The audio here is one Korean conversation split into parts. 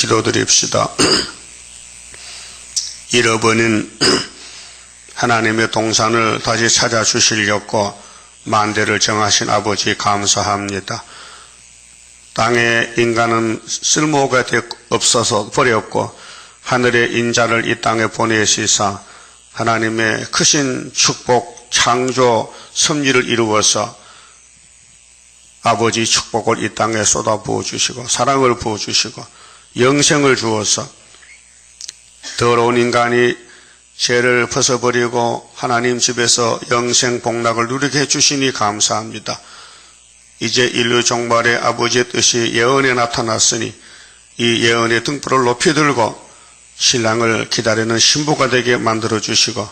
기도드립시다. 잃어버린 하나님의 동산을 다시 찾아주시려고 만대를 정하신 아버지 감사합니다. 땅에 인간은 쓸모가 없어서 버렸고 하늘의 인자를 이 땅에 보내시사 하나님의 크신 축복, 창조, 섭리를 이루어서 아버지 축복을 이 땅에 쏟아부어 주시고 사랑을 부어 주시고 영생을 주어서 더러운 인간이 죄를 벗어버리고 하나님 집에서 영생 복락을 누리게 해주시니 감사합니다. 이제 인류 종말의 아버지의 뜻이 예언에 나타났으니 이 예언의 등불을 높이 들고 신랑을 기다리는 신부가 되게 만들어 주시고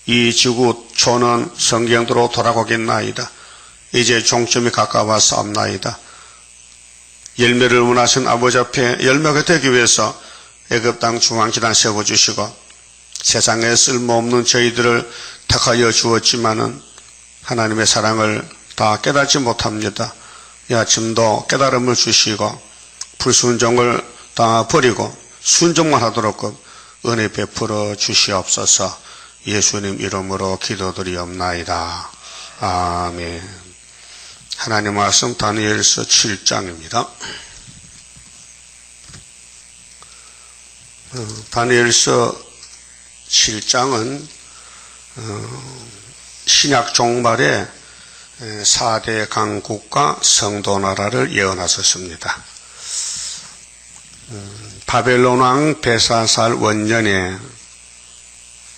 이 지구 초는 성경대로 돌아가겠나이다. 이제 종점이 가까워서옵나이다. 열매를 원하신 아버지 앞에 열매가 되기 위해서 애굽 땅 중앙기단 세워주시고 세상에 쓸모없는 저희들을 택하여 주었지만은 하나님의 사랑을 다 깨닫지 못합니다. 이 아침도 깨달음을 주시고 불순종을 다 버리고 순종만 하도록 은혜 베풀어 주시옵소서. 예수님 이름으로 기도드리옵나이다. 아멘. 하나님 말씀 다니엘서 7장입니다. 다니엘서 7장은 신약 종말에 4대 강국과 성도나라를 예언하셨습니다. 바벨론 왕 벨사살 원년에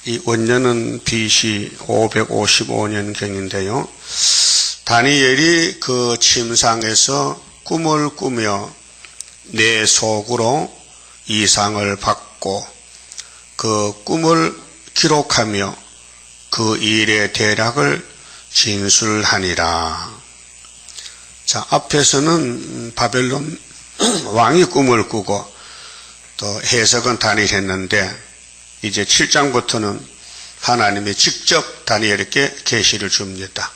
이 원년은 BC 555년경인데요. 다니엘이 그 침상에서 꿈을 꾸며 내 속으로 이상을 받고 그 꿈을 기록하며 그 일의 대략을 진술하니라. 자, 앞에서는 바벨론 왕이 꿈을 꾸고 또 해석은 다니엘이 했는데 이제 7장부터는 하나님이 직접 다니엘에게 계시를 줍니다.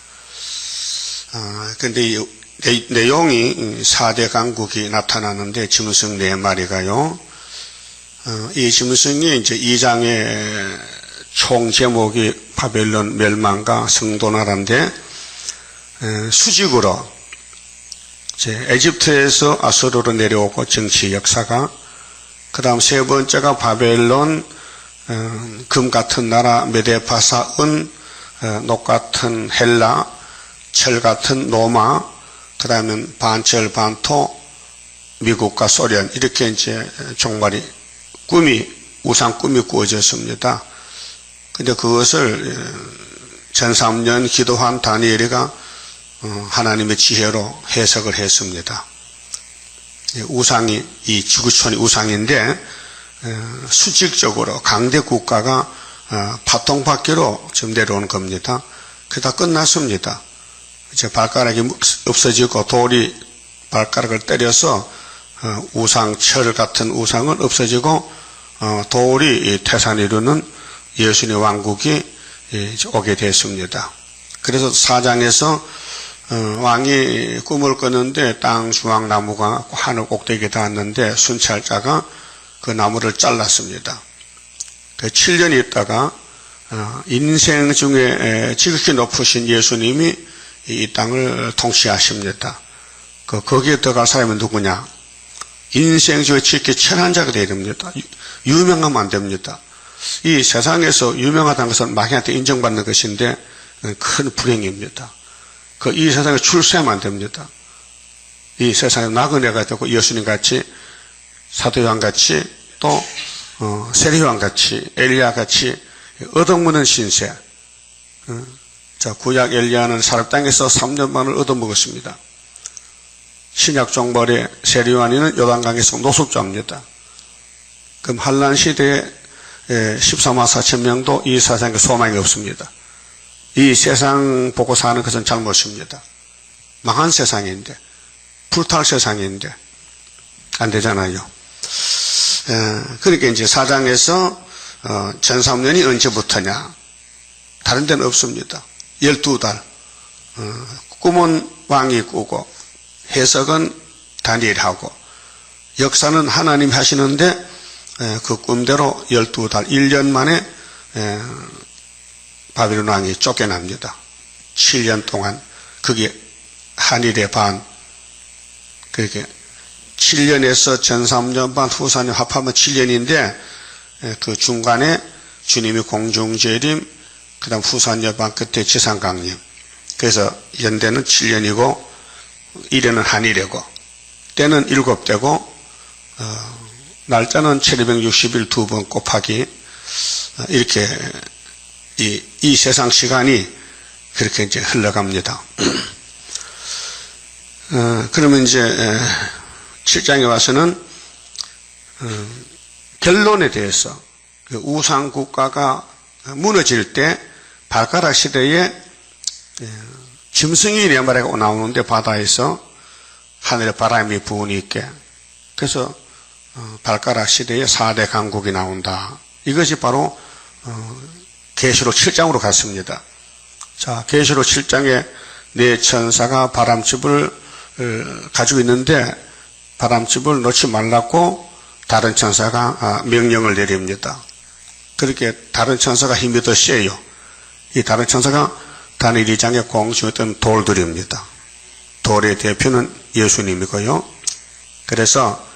근데 이 내용이 4대 강국이 나타나는데 짐승 4마리가요. 이 짐승이 이제 2장의 총 제목이 바벨론 멸망과 성도나라인데 수직으로 이제 에집트에서 아수르로 내려오고 정치 역사가 그 다음 세 번째가 바벨론 금 같은 나라 메데파사 은 녹 같은 헬라 철 같은 로마, 그 다음에 반철 반토, 미국과 소련, 이렇게 이제 종말이 우상 꿈이 꾸어졌습니다. 근데 그것을 전 3년 기도한 다니엘이가 하나님의 지혜로 해석을 했습니다. 우상이, 이 지구촌이 우상인데, 수직적으로 강대 국가가 파통받기로 지금 내려오는 겁니다. 그게 다 끝났습니다. 이제 발가락이 없어지고 돌이 발가락을 때려서 우상, 철 같은 우상은 없어지고 돌이 태산을 이루는 예수님의 왕국이 오게 됐습니다. 그래서 4장에서 왕이 꿈을 꿨는데 땅 중앙 나무가 하늘 꼭대기에 닿았는데 순찰자가 그 나무를 잘랐습니다. 그 7년이 있다가 인생 중에 지극히 높으신 예수님이 이 땅을 통치하십니다. 거기에 들어갈 사람은 누구냐? 인생 중에 지극히 천한 자가 되어야 됩니다. 유명하면 안 됩니다. 이 세상에서 유명하다는 것은 마귀한테 인정받는 것인데 큰 불행입니다. 이 세상에 출세하면 안 됩니다. 이 세상에 나그네가 되고 예수님 같이 사도 요한 같이 또 세례 요한 같이 엘리야 같이 얻어먹는 신세. 자, 구약 엘리야는 사렙 땅에서 3년 만을 얻어먹었습니다. 신약 종말에 세례 요한이는 요단강에서 노숙자입니다. 그럼 한란 시대에 14만 4천 명도 이 세상에 소망이 없습니다. 이 세상 보고 사는 것은 잘못입니다. 망한 세상인데, 불탈 세상인데 안 되잖아요. 그러니까 이제 4장에서 전 3년이 언제부터냐? 다른 데는 없습니다. 12달. 꿈은 왕이 꾸고 해석은 다니엘하고 역사는 하나님이 하시는데 그 꿈대로 12달 1년 만에 바벨론 왕이 쫓겨납니다. 7년 동안 그게 한일의 반, 그렇게 7년에서 전 3년 반 후 4년 합하면 7년인데 그 중간에 주님이 공중재림, 그 다음 후 4년 반 끝에 지상강림. 그래서 연대는 7년이고 1년은 한일이고 때는 7대고 날짜는 1260일 2번 곱하기 이렇게 이 세상 시간이 그렇게 이제 흘러갑니다. 그러면 이제 7장에 와서는 결론에 대해서 우상 국가가 무너질 때 발가락 시대에 짐승이 네 마리가 나오는데 바다에서 하늘에 바람이 부으니까 그래서 발가락 시대에 4대 강국이 나온다. 이것이 바로 계시록 7장으로 갔습니다. 자, 계시록 7장에 네 천사가 바람집을 가지고 있는데 바람집을 놓지 말라고 다른 천사가 명령을 내립니다. 그렇게 다른 천사가 힘이 더 세요. 이 다른 천사가 다니엘 2장에 공중했던 돌들입니다. 돌의 대표는 예수님이고요. 그래서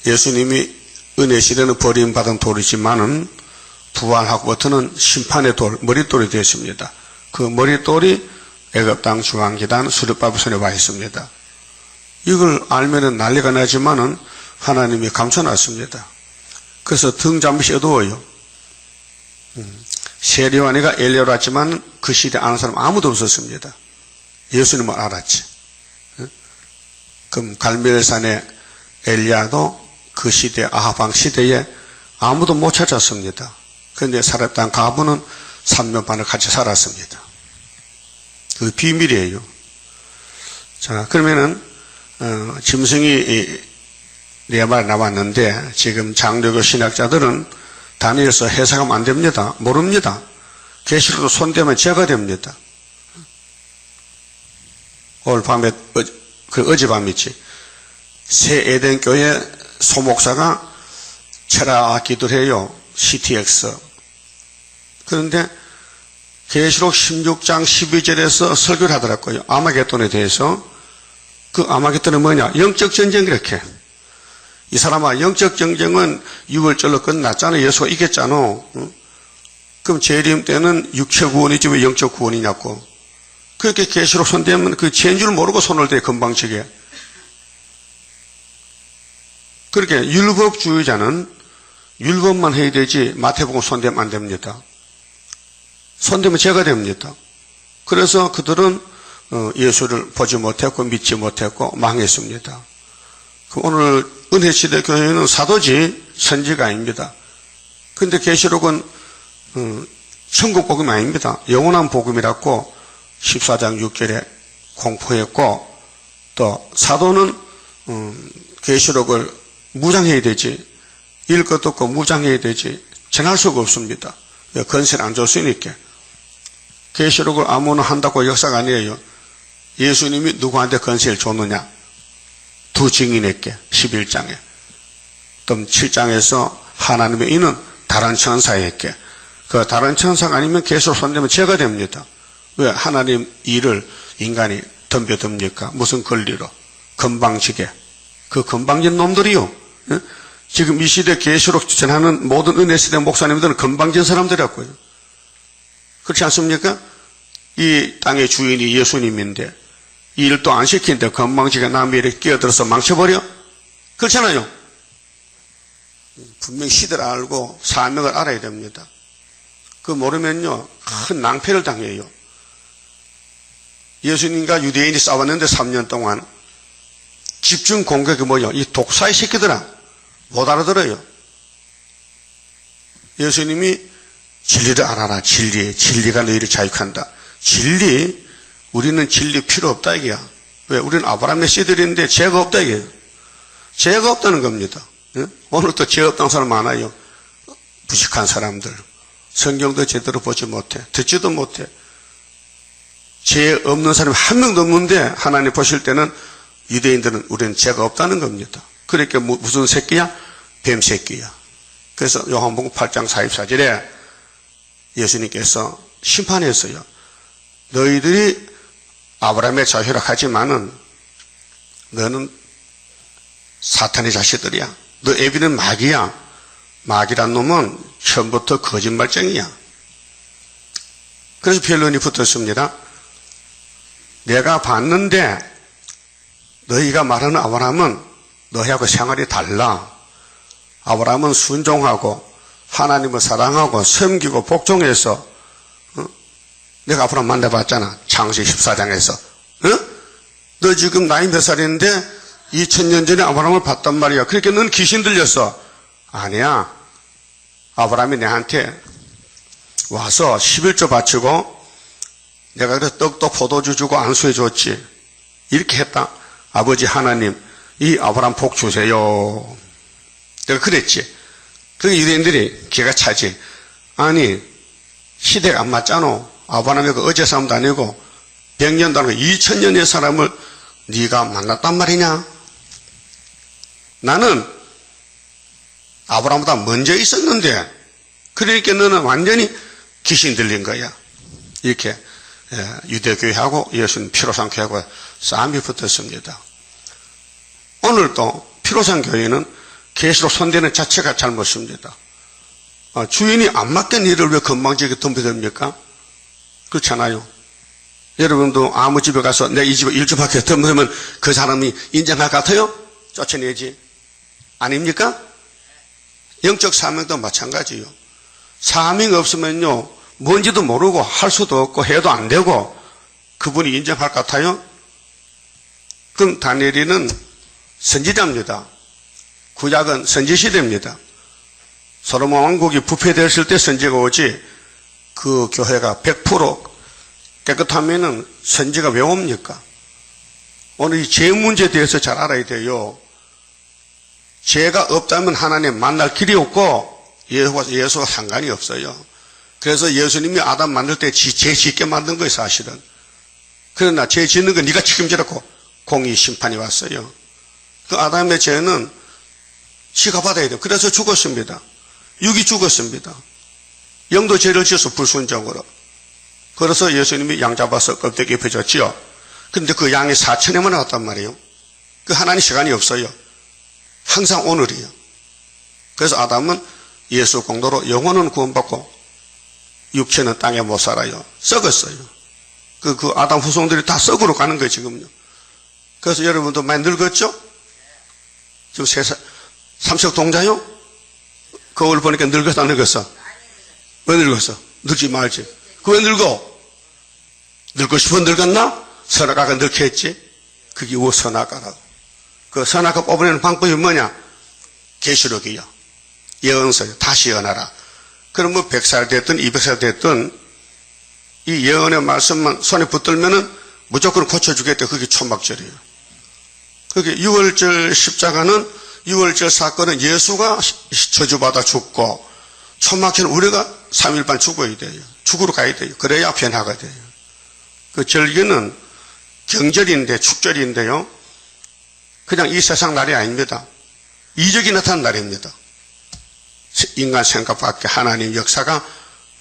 예수님이 은혜 시대는 버림받은 돌이지만은 부활하고부터는 심판의 돌, 머릿돌이 되었습니다. 그 머릿돌이 애굽 땅 중앙기단 수르바벨 손에 와 있습니다. 이걸 알면은 난리가 나지만은 하나님이 감춰놨습니다. 그래서 등잔빛이 어두워요. 세례요한이가 엘리야로 왔지만 그 시대에 아는 사람 아무도 없었습니다. 예수님은 알았지. 그럼 갈멜산의 엘리야도 그 시대 아하방 시대에 아무도 못 찾았습니다. 그런데 살았던 가부는 3년 반을 같이 살았습니다. 그 비밀이에요. 자, 그러면은 짐승이 네 마리 나왔는데 지금 장로교 신학자들은 다니엘서 해석하면 안 됩니다. 모릅니다. 계시록도 손대면 죄가 됩니다. 오늘 밤에 어젯밤이지 새 에덴 교회 소목사가 철학 기도를 해요. CTX. 그런데 계시록 16장 12절에서 설교를 하더라고요. 아마겟돈에 대해서. 그 아마겟돈은 뭐냐? 영적 전쟁 이렇게. 이 사람아, 영적 전쟁은 6월절로 끝났잖아. 예수가 이겼잖아. 그럼 재림 때는 육체 구원이지 왜 영적 구원이냐고. 그렇게 계시록 손대면 그 죄인 줄 모르고 손을 대 금방치게. 그렇게 율법주의자는 율법만 해야 되지 마태복음 손대면 안 됩니다. 손대면 죄가 됩니다. 그래서 그들은 예수를 보지 못했고 믿지 못했고 망했습니다. 오늘 은혜시대 교회는 사도지 선지가 아닙니다. 그런데 계시록은 천국 복음이 아닙니다. 영원한 복음이라고 14장 6절에 공포했고 또 사도는 계시록을 무장해야 되지 읽을 것도 없고 무장해야 되지 전할 수가 없습니다. 건세를 안 줬으니까. 계시록을 아무나 한다고 역사가 아니에요. 예수님이 누구한테 건세를 줬느냐? 두 증인에게 11장에 또 7장에서 하나님의 이는 다른 천사에게 그 다른 천사가 아니면 계시록 손대면 죄가 됩니다. 왜? 하나님 일을 인간이 덤벼듭니까? 무슨 권리로? 건방지게. 그 건방진 놈들이요. 지금 이 시대 계시록 전하는 모든 은혜 시대 목사님들은 건방진 사람들이었고요. 그렇지 않습니까? 이 땅의 주인이 예수님인데 이 일도 안 시키는데 건방지게 남의 일에 끼어들어서 망쳐버려? 그렇잖아요. 분명히 시대를 알고 사명을 알아야 됩니다. 그 모르면요 큰 낭패를 당해요. 예수님과 유대인이 싸웠는데 3년 동안 집중 공격이 뭐요? 이 독사의 새끼들아 못 알아들어요. 예수님이 진리를 알아라. 진리가 너희를 자유한다. 진리, 우리는 진리 필요 없다 이게야. 왜? 우리는 아브라함의 씨들인데 죄가 없다 이게요. 죄가 없다는 겁니다. 오늘 또 죄 없다는 사람 많아요. 무식한 사람들. 성경도 제대로 보지 못해. 듣지도 못해. 죄 없는 사람이 한 명도 없는데 하나님 보실 때는 유대인들은 우리는 죄가 없다는 겁니다. 그러니까 무슨 새끼야? 뱀 새끼야. 그래서 요한복음 8장 44절에 예수님께서 심판했어요. 너희들이 아브라함의 자손이라 하지만은 너는 사탄의 자식들이야. 너 애비는 마귀야. 마귀란 놈은 처음부터 거짓말쟁이야. 그래서 변론이 붙었습니다. 내가 봤는데 너희가 말하는 아브라함은 너희하고 생활이 달라. 아브라함은 순종하고 하나님을 사랑하고 섬기고 복종해서 내가 아브라함 만나봤잖아. 창세기 14장에서. 너 지금 나이 몇 살인데 2000년 전에 아브라함을 봤단 말이야. 그러니까 넌 귀신 들렸어. 아니야. 아브라함이 내한테 와서 11조 바치고 내가 그래서 떡도 포도주 주고 안수해 줬지. 이렇게 했다. 아버지 하나님, 이 아브라함 복 주세요. 내가 그랬지. 그 유대인들이 기가 차지. 아니, 시대가 안 맞잖아. 아브라함이 그 어제 사람도 아니고 100년도 아니고 2000년의 사람을 네가 만났단 말이냐? 나는 아브라함보다 먼저 있었는데 그러니까 너는 완전히 귀신 들린 거야. 이렇게 유대교회하고 예수님 피로상교회하고 싸움이 붙었습니다. 오늘도 피로상교회는 계시록 손대는 자체가 잘못입니다. 주인이 안 맡긴 일을 왜 건방지게 덤벼듭니까? 그렇잖아요. 여러분도 아무 집에 가서 내 이 집에 일주밖에 덤벼면 그 사람이 인정할 것 같아요? 쫓아내지. 아닙니까? 영적 사명도 마찬가지요. 사명이 없으면요, 뭔지도 모르고 할 수도 없고 해도 안 되고 그분이 인정할 것 같아요? 그럼 다니엘은 선지자입니다. 구약은 선지시대입니다. 솔로몬 왕국이 부패되었을 때 선지가 오지 그 교회가 100% 깨끗하면은 선지가 왜 옵니까? 오늘 이 죄 문제에 대해서 잘 알아야 돼요. 죄가 없다면 하나님 만날 길이 없고 예수와 상관이 없어요. 그래서 예수님이 아담 만들 때 죄 짓게 만든 거예요, 사실은. 그러나 죄 짓는 건 네가 책임지라고 공의 심판이 왔어요. 그 아담의 죄는 지가 받아야 돼요. 그래서 죽었습니다. 육이 죽었습니다. 영도 죄를 지어서 불순종으로. 그래서 예수님이 양 잡아서 껍데기 입혀줬지요. 그런데 그 양이 4천여만 나왔단 말이에요. 그 하나님 시간이 없어요. 항상 오늘이요. 그래서 아담은 예수 공로로 영혼은 구원받고 육체는 땅에 못 살아요. 썩었어요. 그 아담 후손들이 다 썩으러 가는 거예요, 지금요. 그래서 여러분도 많이 늙었죠? 지금 3석 동자요? 거울 보니까 늙었어, 안 늙었어? 왜 늙었어? 늙지 말지. 그 왜 늙어? 늙고 싶어 늙었나? 선악과가 늙게 했지? 그게 왜 선악과라고? 그 선악과 뽑아내는 방법이 뭐냐? 계시록이요. 예언서요. 다시 예언하라. 그럼 뭐 100살 됐든 200살 됐든 이 예언의 말씀만 손에 붙들면은 무조건 고쳐주겠다. 그게 초막절이에요. 그게 6월절 십자가는 6월절 사건은 예수가 저주받아 죽고 초막절은 우리가 3일반 죽어야 돼요. 죽으러 가야 돼요. 그래야 변화가 돼요. 그 절기는 경절인데 축절인데요. 그냥 이 세상 날이 아닙니다. 이적이 나타난 날입니다. 인간 생각 밖에 하나님 역사가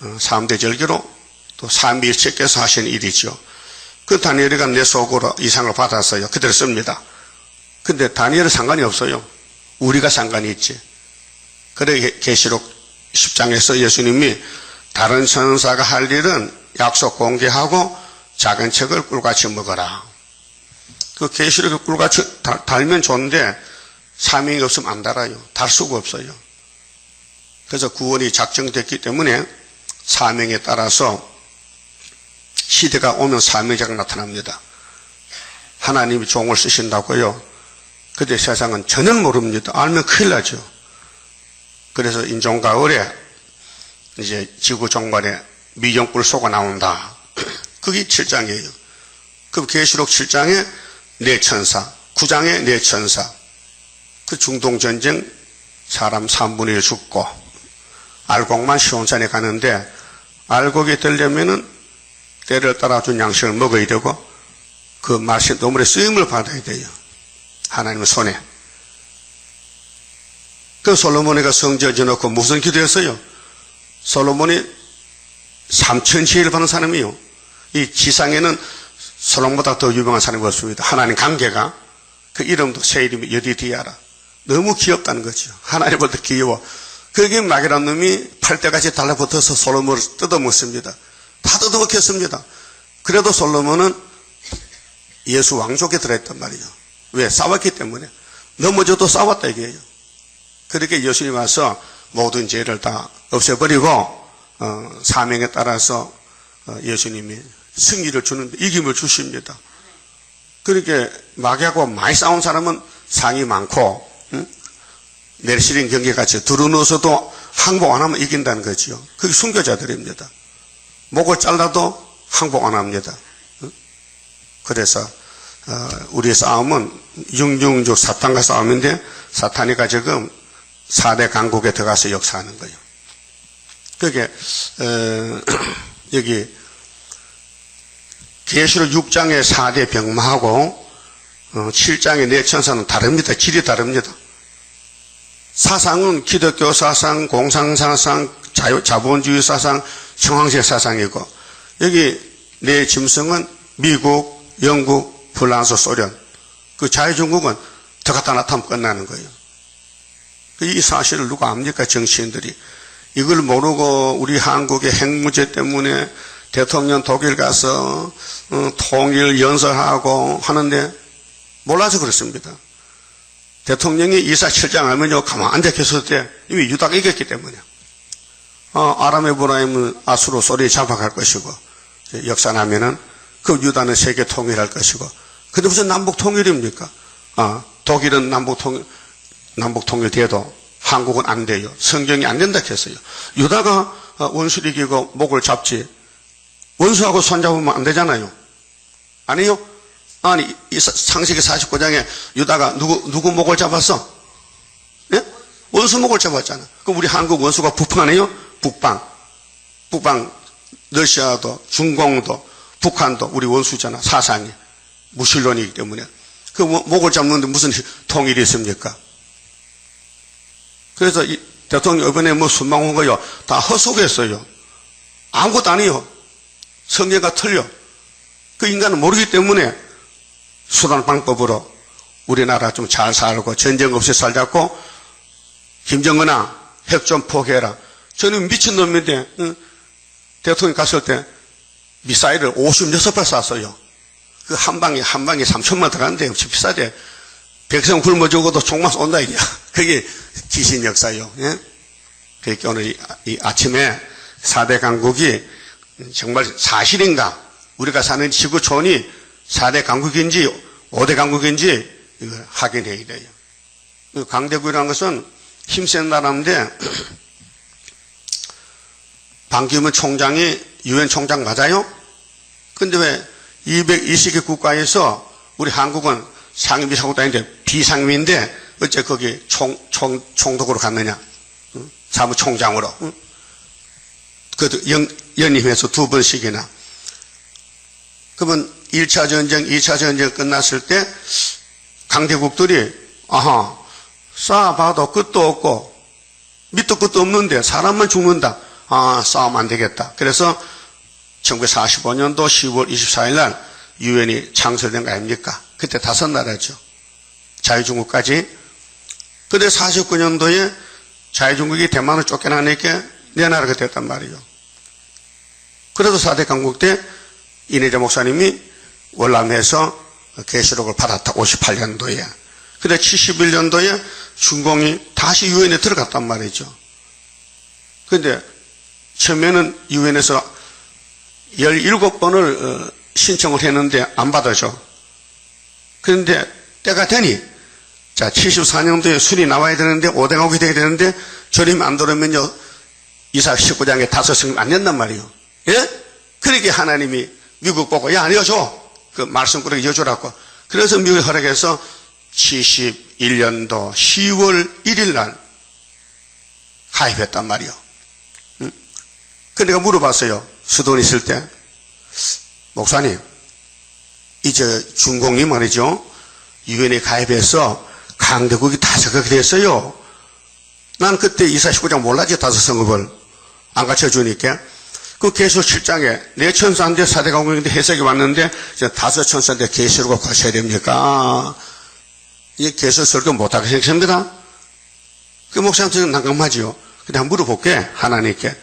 3대 절기로 또 삼위일체께서 하신 일이죠. 그 다니엘이가 내 속으로 이상을 받았어요. 그대로 씁니다. 근데 다니엘은 상관이 없어요. 우리가 상관이 있지. 그래 계시록 10장에서 예수님이 다른 천사가 할 일은 약속 공개하고 작은 책을 꿀같이 먹어라. 그 계시록을 꿀같이 달면 좋은데 사명이 없으면 안 달아요. 달 수가 없어요. 그래서 구원이 작정됐기 때문에 사명에 따라서 시대가 오면 사명자가 나타납니다. 하나님이 종을 쓰신다고요. 근데 세상은 전혀 모릅니다. 알면 큰일 나죠. 그래서 인종가을에 이제 지구 종말에 미정불 쏘가 나온다. 그게 7장이에요. 그럼 계시록 7장에 네 천사, 9장에 네 천사. 그 중동전쟁 사람 3분의 1 죽고 알곡만 시온산에 가는데 알곡이 되려면은 때를 따라준 양식을 먹어야 되고 그 말씀 노물의 쓰임을 받아야 돼요. 하나님의 손에. 그 솔로몬이가 성전을 지어놓고 무슨 기도했어요? 솔로몬이 3천 시를 받은 사람이요. 이 지상에는 솔로몬보다 더 유명한 사람이 없습니다. 하나님 관계가. 그 이름도 새 이름이 여디디아라. 너무 귀엽다는 거죠. 하나님보다 귀여워. 거기에 마귀란 놈이 팔대같이 달라붙어서 솔로몬을 뜯어먹습니다. 다 뜯어먹혔습니다. 그래도 솔로몬은 예수 왕족에 들어있단 말이죠. 왜? 싸웠기 때문에. 넘어져도 싸웠다 이게요. 그렇게 예수님 와서 모든 죄를 다 없애버리고 사명에 따라서 예수님이 승리를 주는데 이김을 주십니다. 그렇게 마귀하고 많이 싸운 사람은 상이 많고 내리시린 경기같이 두루누워서도 항복 안 하면 이긴다는 거지요. 그게 순교자들입니다. 목을 잘라도 항복 안 합니다. 그래서 우리의 싸움은 융중적 사탄과 싸움인데 사탄이가 지금 4대 강국에 들어가서 역사하는 거예요. 그게 여기 계시록 6장의 4대 병마하고 7장의 네 천사는 다릅니다. 질이 다릅니다. 사상은 기독교 사상, 공상 사상, 자본주의 사상, 청황제 사상이고 여기 네 짐승은 미국, 영국, 프랑스, 소련 그 자유중국은 더 갖다 나타나면 끝나는 거예요. 이 사실을 누가 압니까? 정치인들이. 이걸 모르고 우리 한국의 핵 문제 때문에 대통령 독일 가서 통일 연설하고 하는데 몰라서 그렇습니다. 대통령이 이사실장 하면요 가만 앉아 계셨을 때 이미 유다가 이겼기 때문에 아람 에브라임은 아수로 소리 잡아갈 것이고 역사나면은 그 유다는 세계 통일할 것이고 근데 무슨 남북 통일입니까? 독일은 남북 통일 돼도 한국은 안 돼요. 성경이 안 된다 했어요. 유다가 원수를 이기고 목을 잡지 원수하고 손잡으면 안 되잖아요. 아니요? 아니 창세기 49장에 유다가 누구 목을 잡았어? 예? 원수 목을 잡았잖아. 그럼 우리 한국 원수가 북방 아니에요? 북방 러시아도 중공도 북한도 우리 원수잖아. 사상이 무신론이기 때문에 그 목을 잡는데 무슨 통일이 있습니까? 그래서 이 대통령 이번에 뭐 순방한 거요 다 헛소리했어요. 아무것도 아니에요. 성경과 틀려. 그 인간은 모르기 때문에 수단 방법으로 우리나라 좀 잘 살고 전쟁 없이 살자고 김정은아 핵 좀 포기해라. 저는 미친놈인데 대통령 갔을 때 미사일을 56발 쐈어요. 그 한 방에 3천만 들어가는데 엄청 비싸대. 백성 굶어 죽어도 총만 쏜다 이게야. 그게 귀신 역사요. 예? 그러니까 오늘 이 아침에 4대 강국이 정말 사실인가? 우리가 사는 지구촌이 4대 강국인지 5대 강국인지 이걸 확인해야 돼요. 강대국이라는 것은 힘센 나라인데 반기문 총장이 유엔 총장 맞아요? 근데 왜 220개 국가에서 우리 한국은 상임비서국단인데 비상임인데 어째 거기 총독으로 갔느냐? 사무총장으로. 그것도 연임해서 2번씩이나. 그러면 1차 전쟁, 2차 전쟁 끝났을 때 강대국들이 쌓아봐도 끝도 없고 밑도 끝도 없는데 사람만 죽는다. 싸우면 안 되겠다. 그래서 1945년도 10월 24일 날 유엔이 창설된 거 아닙니까? 그때 5나라죠. 자유중국까지. 근데 49년도에 자유중국이 대만을 쫓겨나니까 네 나라가 됐단 말이에요. 그래도 4대 강국 때 이내자 목사님이 월남에서 계시록을 받았다. 58년도에. 근데 71년도에 중공이 다시 유엔에 들어갔단 말이죠. 근데 처음에는 유엔에서 17번을 신청을 했는데 안 받아줘. 그런데 때가 되니 자 74년도에 순이 나와야 되는데 5대 강국이 돼야 되는데 저림 안 들어오면요 이사 19장에 5성이 안 된단 말이에요. 예? 그러게 하나님이 미국 보고 야 이어줘. 그 말씀꾸러기 이어주라고. 그래서 미국이 허락해서 71년도 10월 1일 날 가입했단 말이에요. 근데 내가 물어봤어요. 수돈 있을 때 목사님 이제 중공이 말이죠 유엔에 가입해서 강대국이 5개가 됐어요. 난 그때 이사 19장 몰랐지, 다섯 성읍을. 안 가르쳐 주니까. 그 계수 7장에 네 천사인데 사대 강국인데 해석이 왔는데 다섯 천사인데 계시록을 가셔야 됩니까? 이게 계수 설교 못하게 생겼습니다. 그 목사님은 난감하지요. 근데 한번 물어볼게, 하나님께.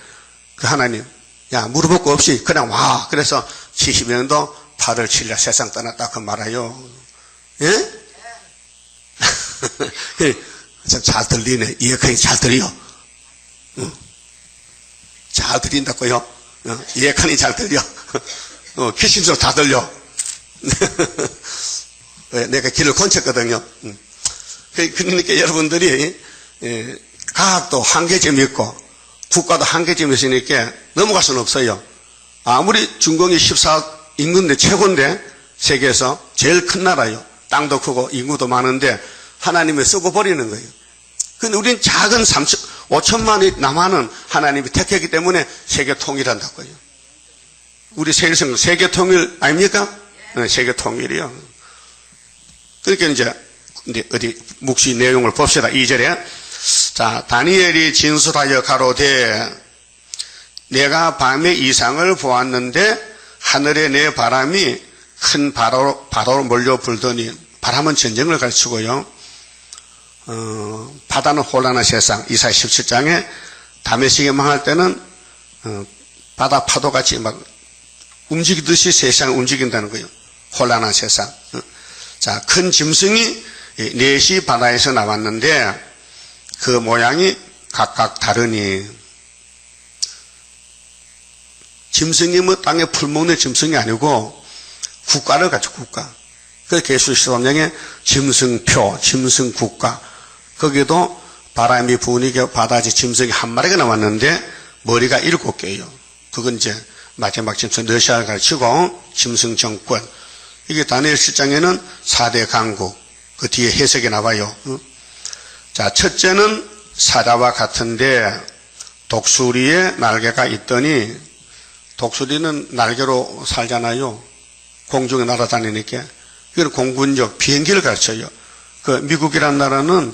그 하나님, 야, 물어볼 거 없이 그냥 와. 그래서 70년도 8월 7일 세상 떠났다 그 말아요. 예? 참 잘 들리네. 이해하니 잘 들려. 잘 들린다고요. 이해하니 잘 들려. 귀신으로 다 들려. 내가 길을 건쳤거든요. 그러니까 여러분들이 과학도 한계점이 있고 국가도 한계점이 있으니까 넘어갈 수는 없어요. 아무리 중공이 14억 인구인데 최고인데 세계에서 제일 큰 나라요. 땅도 크고 인구도 많은데 하나님이 쓰고 버리는 거예요. 근데 우린 작은 5천만이 남아는 하나님이 택했기 때문에 세계 통일한다고요. 우리 세계성 세계 통일 아닙니까? 세계 통일이요. 그러니까 이제 어디 묵시 내용을 봅시다. 2절에 자, 다니엘이 진술하여 가로되 내가 밤에 이상을 보았는데 하늘에 내 바람이 큰 바다로 몰려 불더니 바람은 전쟁을 가르치고요. 바다는 혼란한 세상. 이사야 17장에 다메섹이 망할 때는 바다 파도같이 막 움직이듯이 세상을 움직인다는 거예요. 혼란한 세상. 자, 큰 짐승이 넷이 바다에서 나왔는데 그 모양이 각각 다르니 짐승이 뭐 땅에 풀먹는 짐승이 아니고 국가를 가지고 국가. 그 계수 13장에 짐승표, 짐승국가. 거기도 바람이 부으니까 바다지 짐승이 한 마리가 나왔는데 머리가 7개예요. 그건 이제 마지막 짐승 러시아를 가르치고 짐승 정권. 이게 다니엘 7장에는 4대 강국. 그 뒤에 해석이 나와요. 자, 첫째는 사자와 같은데 독수리에 날개가 있더니 독수리는 날개로 살잖아요. 공중에 날아다니니까. 이건 공군력, 비행기를 가르쳐요. 그 미국이라는 나라는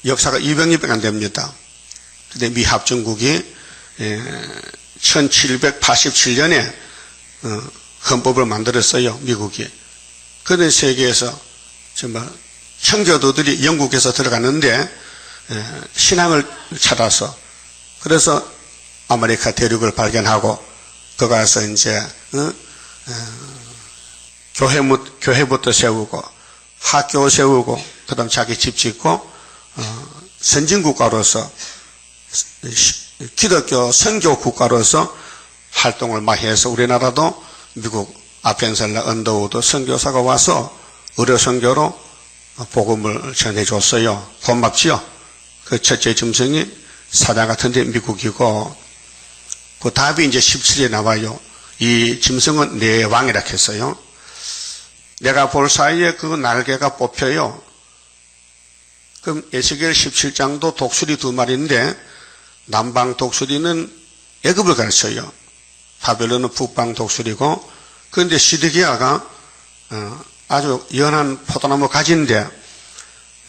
역사가 200년밖에 안 됩니다. 근데 미 합중국이 1787년에 헌법을 만들었어요. 미국이. 그런데 세계에서 정말 청교도들이 영국에서 들어갔는데 신앙을 찾아서 그래서 아메리카 대륙을 발견하고 그 가서 이제 교회부터 세우고 학교 세우고 그다음 자기 집 짓고 선진국가로서 기독교 선교 국가로서 활동을 많이 해서 우리나라도 미국 아펜셀라 언더우드 선교사가 와서 의료 선교로 복음을 전해줬어요. 고맙지요. 그 첫째 짐승이 사자 같은데 미국이고 그 답이 이제 17에 나와요. 이 짐승은 내 왕이라 했어요. 내가 볼 사이에 그 날개가 뽑혀요. 그럼 에스겔 17장도 독수리 2마리인데 남방 독수리는 애굽을 가르쳐요. 바벨론은 북방 독수리고 그런데 시드기야가 아주 연한 포도나무 가지인데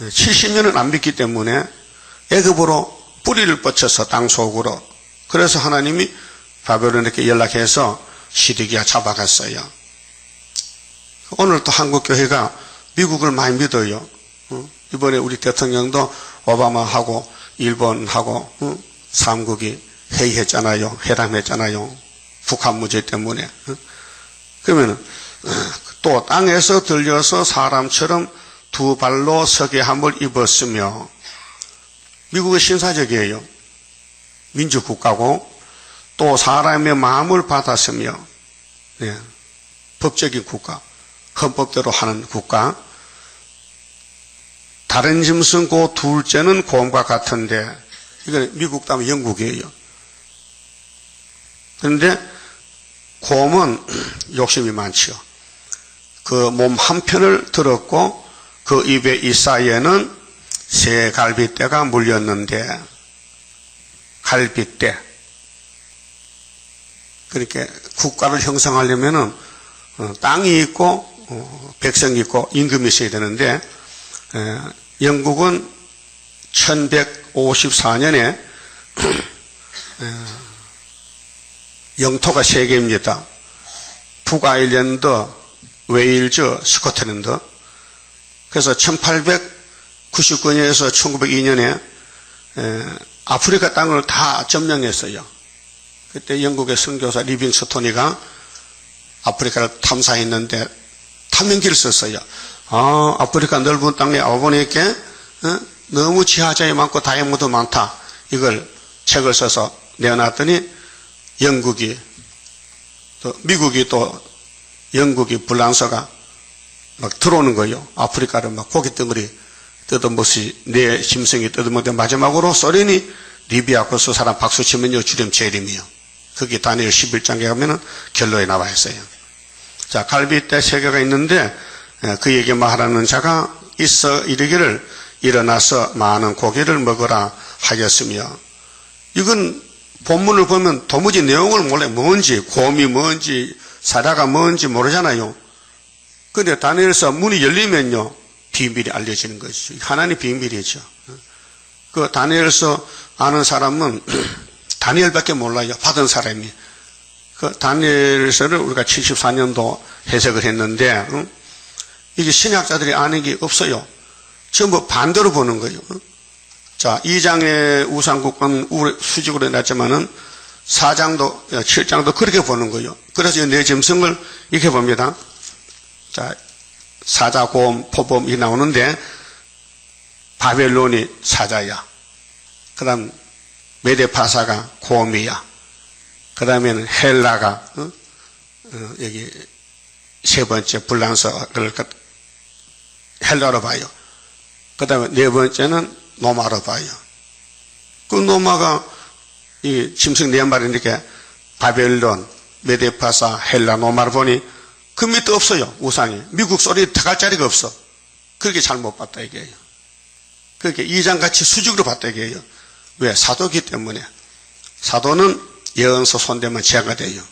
70년은 안 믿기 때문에 애굽으로 뿌리를 뻗쳐서 땅 속으로 그래서 하나님이 바벨론에게 연락해서 시드기야 잡아갔어요. 오늘 또 한국교회가 미국을 많이 믿어요. 이번에 우리 대통령도 오바마하고 일본하고 3국이 회의했잖아요. 회담했잖아요. 북한 문제 때문에. 그러면 또 땅에서 들려서 사람처럼 두 발로 서계함을 입었으며 미국은 신사적이에요. 민주국가고 또 사람의 마음을 받았으며 법적인 국가, 헌법대로 하는 국가. 다른 짐승 그 둘째는 곰과 같은데 이건 미국 다음에 영국이에요. 그런데 곰은 욕심이 많지요. 그 몸 한편을 들었고 그 입에 이 사이에는 새 갈빗대가 물렸는데 갈빗대. 그러니까 국가를 형성하려면은 땅이 있고 백성이 있고 임금이 있어야 되는데 영국은 1954년에 영토가 세 개입니다. 북아일랜드, 웨일즈, 스코틀랜드. 그래서 1899년에서 1902년에 아프리카 땅을 다 점령했어요. 그때 영국의 선교사 리빙스톤이가 아프리카를 탐사했는데 탐험기를 썼어요. 아프리카 넓은 땅에 와보니까 너무 지하자이 많고 다이아몬드 많다. 이걸 책을 써서 내어놨더니 영국이 또 미국이 또 영국이 불란서가 막 들어오는 거예요. 아프리카를 막 고기 덩어리 뜯어먹이 내 심성이 뜯어먹는데 마지막으로 소련이 리비아 코스 사람 박수 치면요 주름 재림이요. 거기 다니엘 11장에 가면은 결론에 나와 있어요. 자, 갈빗대 세 개가 있는데 그에게 말하는 자가 있어 이르기를 일어나서 많은 고기를 먹으라 하였으며, 이건 본문을 보면 도무지 내용을 몰라요. 뭔지, 곰이 뭔지, 사자가 뭔지 모르잖아요. 그런데 다니엘서 문이 열리면요 비밀이 알려지는 것이죠. 하나님의 비밀이죠. 그 다니엘서 아는 사람은 다니엘밖에 몰라요. 받은 사람이. 그 다니엘서를 우리가 74년도 해석을 했는데 이게 신학자들이 아는 게 없어요. 전부 반대로 보는 거예요. 자, 2장의 우상국은 수직으로 놨지만은 4장도 7장도 그렇게 보는 거예요. 그래서 내 짐승을 이렇게 봅니다. 자, 사자, 곰, 포범 이 나오는데 바벨론이 사자야. 그 다음 메데파사가 곰이야. 그 다음에는 헬라가 여기 세 번째 불란서를 헬라로 봐요. 그 다음에 네 번째는 노마로 봐요. 그 노마가 이 짐승 네 마리니까 바벨론, 메데파사, 헬라, 노마를 보니 그 밑도 없어요. 우상이. 미국 소리 들어갈 자리가 없어. 그렇게 잘못 봤다 이게요. 그렇게 2장같이 수직으로 봤다 이게요. 왜? 사도기 때문에. 사도는 예언서 손대면 죄가 돼요.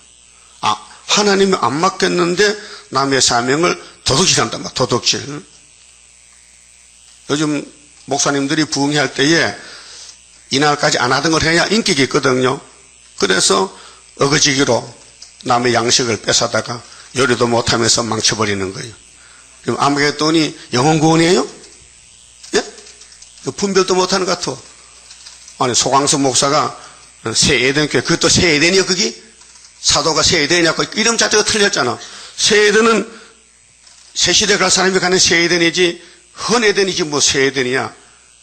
하나님이 안 맡겼는데 남의 사명을 도둑질한단 말이야. 도둑질. 요즘 목사님들이 부흥회할 때에 이날까지 안 하던 걸 해야 인기가 있거든요. 그래서 어거지기로 남의 양식을 뺏어다가 요리도 못하면서 망쳐버리는 거예요. 그럼 아마겟돈이 영혼구원이에요? 예? 분별도 못하는 것 같아. 아니, 소광수 목사가 새 에덴교회, 그것도 새 에덴이요, 거기? 사도가 새 에덴이냐고, 이름 자체가 틀렸잖아. 새 에덴은 새 시대 갈 사람이 가는 새 에덴이지, 헌 에덴이지, 뭐 새 에덴이야.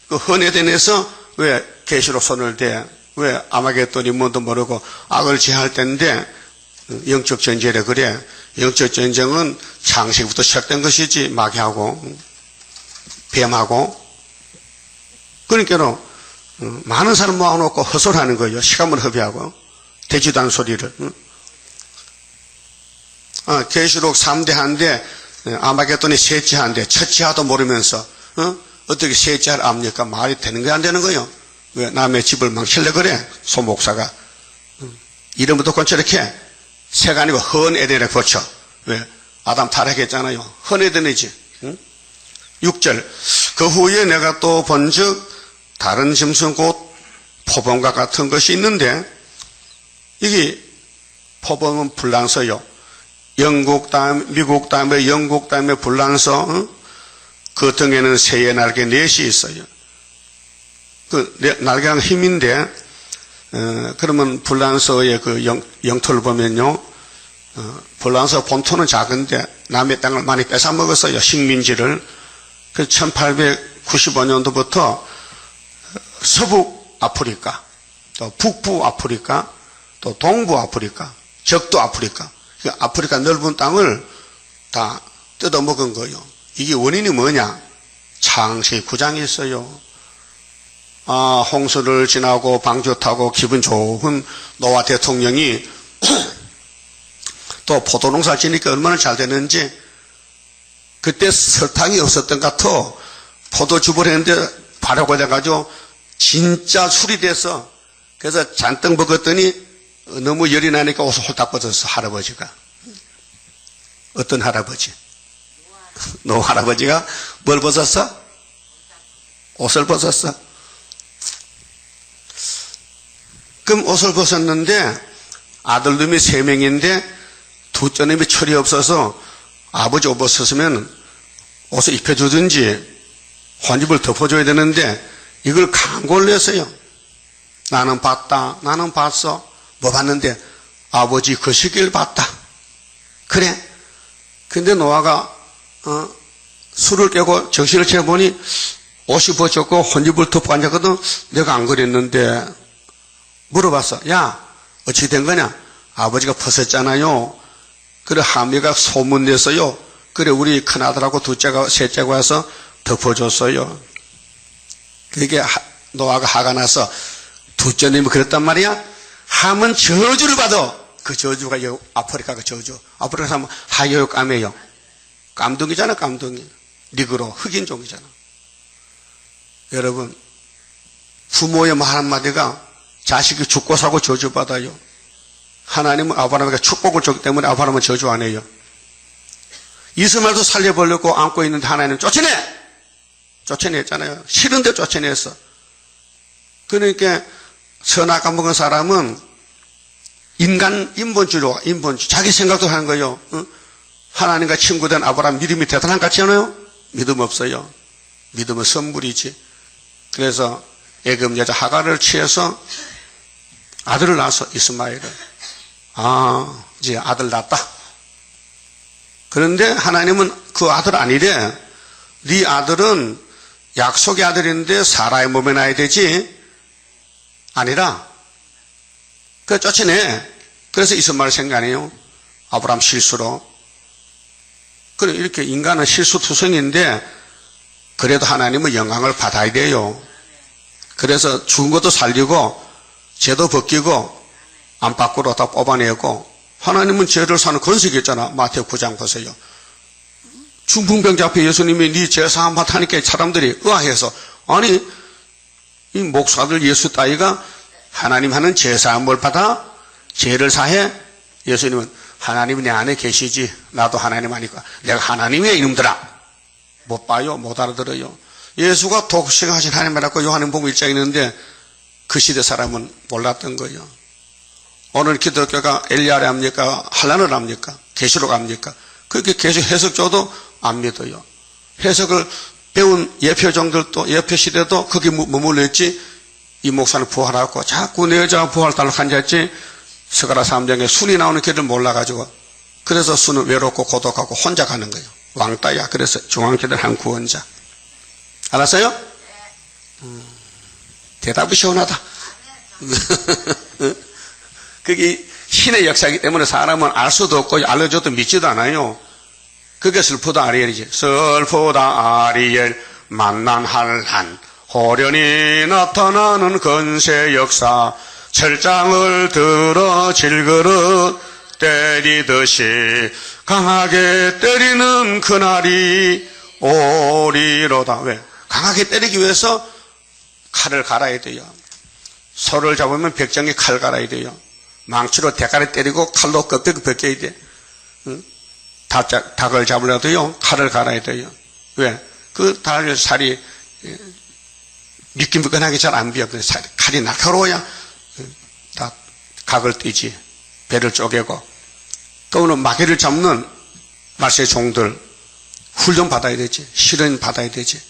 그 헌 에덴에서 왜 계시로 손을 대? 왜 아마겟돈이 뭔도 모르고 악을 제할 때인데, 영적 전쟁이라 그래. 영적 전쟁은 창세기부터 시작된 것이지, 마귀하고, 뱀하고. 그러니까, 많은 사람 모아놓고 헛소리하는 거예요. 시간을 허비하고. 되지도 않은 소리를. 계시록 3대 한데, 아마겟돈이 셋째 한데, 첫째 하도 모르면서, 어떻게 셋째를 압니까? 말이 되는 거야, 안 되는 거예요? 왜 남의 집을 망치려 그래? 소목사가. 이름부터 고쳐렇게 새가 아니고 헌 에덴에 고쳐. 왜? 아담 타락했잖아요. 헌 에덴이지. 6절. 그 후에 내가 또 본즉 다른 짐승 곧 포범과 같은 것이 있는데, 이게 포범은 불란서요. 영국 다음 미국 다음에 영국 다음에 불란서. 그 등에는 새의 날개 넷이 있어요. 그 날개가 힘인데, 그러면 불란서의 그 영토를 보면요, 불란서 본토는 작은데 남의 땅을 많이 뺏어 먹었어요. 식민지를. 그 1895년도부터 서부 아프리카, 또 북부 아프리카, 또 동부 아프리카, 적도 아프리카, 그 아프리카 넓은 땅을 다 뜯어먹은 거예요. 이게 원인이 뭐냐? 창세기 9장에 있어요. 홍수를 지나고 방주 타고 기분 좋은 노아 대통령이 또 포도농사 지니까 얼마나 잘 되는지, 그때 설탕이 없었던 것 같아. 포도주부를 했는데 발효가 돼가지고 진짜 술이 돼서, 그래서 잔뜩 먹었더니 너무 열이 나니까 옷을 홀딱 벗었어, 할아버지가. 어떤 할아버지? 노 할아버지가 뭘 벗었어? 옷을 벗었어. 그럼 옷을 벗었는데 아들놈이 3명인데 둘째 놈이 철이 없어서 아버지 옷 벗었으면 옷을 입혀주든지 혼집을 덮어줘야 되는데 이걸 강고를 했어요. 나는 봤다. 나는 봤어. 뭐 봤는데 아버지 그 시기를 봤다. 그래. 근데 노아가 술을 깨고 정신을 차려보니 옷이 벗겼고 혼집을 덮고 앉았거든. 내가 안 그랬는데 물어봤어. 야, 어떻게 된 거냐? 아버지가 벗었잖아요. 그래 하미가 소문냈어요. 그래 우리 큰아들하고 둘째가 셋째가 와서 덮어줬어요. 그게 노아가 화가 나서 둘째님이 그랬단 말이야. 함은 저주를 받아. 그 저주가 아프리카 그 저주. 아프리카 사람은 하여요 까매요. 깜둥이잖아 깜둥이. 니그로 흑인종이잖아. 여러분 부모의 말 한마디가 자식이 죽고 사고 저주받아요. 하나님은 아브라함에게 축복을 줬기 때문에 아브라함은 저주 안 해요. 이스마엘도 살려보려고 안고 있는데 하나님은 쫓아냈잖아요. 싫은데 쫓아냈어. 그러니까 선악 안 먹은 사람은 인본주의로 자기 생각도 하는 거예요. 하나님과 친구된 아브라함 믿음이 대단한 것 같지 않아요? 믿음 없어요. 믿음은 선물이지. 그래서 애굽 여자 하갈을 취해서 아들을 낳았어. 이스마엘을. 이제 아들 낳았다. 그런데 하나님은 그 아들 아니래. 네 아들은 약속의 아들인데 사라의 몸에 나야 되지. 아니라 그 쫓아내. 그래서 이스마엘 생각해요. 아브라함 실수로. 그래 이렇게 인간은 실수투성인데 그래도 하나님은 영광을 받아야 돼요. 그래서 죽은 것도 살리고 죄도 벗기고 안팎으로 다 뽑아내고 하나님은 죄를 사는 권세가 있잖아. 마태오 9장 보세요. 중풍병자 앞에 예수님이 네 죄 사함 받다니까 사람들이 의아해서 아니 이 목사들 예수 따위가 하나님 하는 죄 사함을 받아 죄를 사해. 예수님은 하나님이 내 안에 계시지 나도 하나님 아니까 내가 하나님의 이놈들아. 못 봐요. 못 알아들어요. 예수가 독생하신 하나님이라고 요한복음 1장에 있는데 그 시대 사람은 몰랐던 거예요. 오늘 기독교가 엘리야를 합니까? 한란을 합니까? 계시록 합니까? 그렇게 계시 해석 줘도 안 믿어요. 해석을 배운 예표종들도 예표 시대도 거기 머물러 있지. 이 목사는 부활하고 자꾸 내 여자가 부활 달라고 앉았지. 스가랴 3장에 순이 나오는 길을 몰라가지고 그래서 순은 외롭고 고독하고 혼자 가는 거예요. 왕따야. 그래서 중앙교들 한 구원자. 알았어요? 대답이 시원하다. 그게 신의 역사이기 때문에 사람은 알 수도 없고 알려줘도 믿지도 않아요. 그게 슬프다 아리엘이지. 슬프다 아리엘 만난 한란 호련히 나타나는 건세 역사 철장을 들어 질그릇 때리듯이 강하게 때리는 그날이 오리로다. 왜? 강하게 때리기 위해서 칼을 갈아야 돼요. 소를 잡으면 백정에 칼 갈아야 돼요. 망치로 대가리 때리고 칼로 껍데기 벗겨야 돼. 닭을 잡으려도요 칼을 갈아야 돼요. 왜? 그 살이 미끈미끈하게 잘 안 비어. 칼이 날카로워야 다 각을 떼지. 배를 쪼개고. 또는 마개를 잡는 말세 종들 훈련 받아야 되지. 실현 받아야 되지.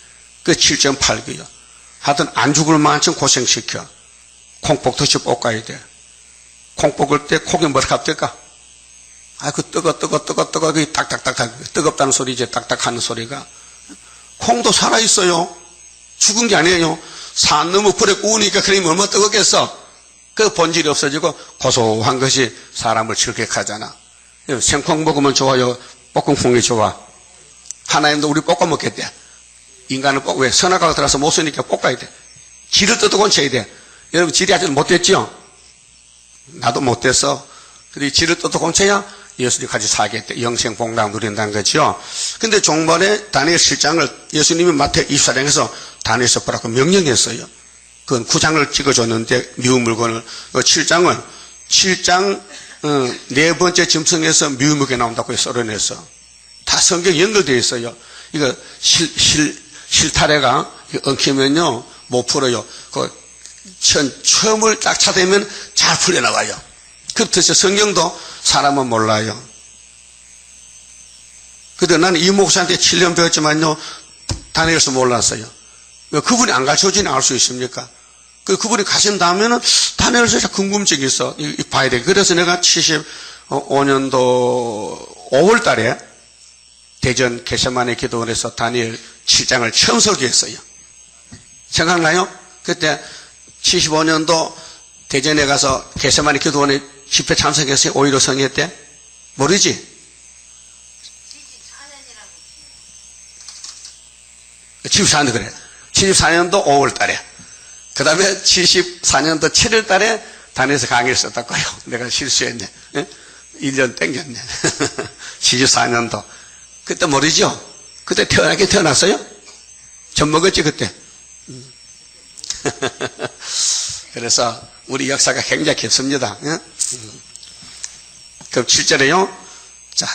그 7.8기요. 하여튼 안 죽을 만큼 고생시켜. 콩국 듯이 볶아야 돼. 콩 볶을 때 콩이 뭐라 합니까? 그 뜨거, 그 딱딱딱, 뜨겁다는 소리지, 딱딱하는 소리가. 콩도 살아있어요. 죽은 게 아니에요. 산 너무 불에 구우니까 그림이 얼마나 뜨겁겠어. 그 본질이 없어지고 고소한 것이 사람을 즐겁하잖아. 생콩 먹으면 좋아요? 볶은 콩이 좋아? 하나님도 우리 볶아 먹겠대. 인간은 왜? 선악과가 들어서 못 쓰니까 볶아야 돼. 질을 뜯어곤 쳐야 돼. 여러분, 질이 아직 못됐죠? 나도 못됐어. 근데 질을 뜯어곤 쳐야 예수님 같이 살겠대. 영생 복락 누린다는 거죠. 근데 종말에 다니엘 7장을 예수님이 마태 24장에서 다니엘서 보라고 명령했어요. 그건 9장을 찍어줬는데, 미운 물건을. 7장, 네 번째 짐승에서 미움하게 나온다고 썰어냈어. 다 성경에 연결되어 있어요. 이거 실타래가 엉키면요 못 풀어요. 그 처음을 딱 찾아내면 잘 풀려나가요. 그렇듯이 성경도 사람은 몰라요. 근데 나는 이 목사한테 7년 배웠지만요, 다니엘서 몰랐어요. 그분이 안 가르쳐주니 알 수 있습니까? 그분이 가신 다음에는 다니엘서 궁금증이 있어. 봐야 돼. 그래서 내가 75년도 5월 달에 대전 게세마네 기도원에서 다니엘 7장을 처음 설교했어요. 생각나요? 그때 75년도 대전에 가서 게세마네 기도원에 집회 참석했어요. 5.15 성회 때? 모르지? 74년도 그래. 74년도 5월 달에. 그 다음에 74년도 7월 달에 다니엘서 강의를 썼다고요. 내가 실수했네. 1년 땡겼네. 74년도. 그때 모르죠? 그때 태어났어요? 젖 먹었지, 그때? 그래서 우리 역사가 굉장히 깊습니다. 그럼 7절에요. 자,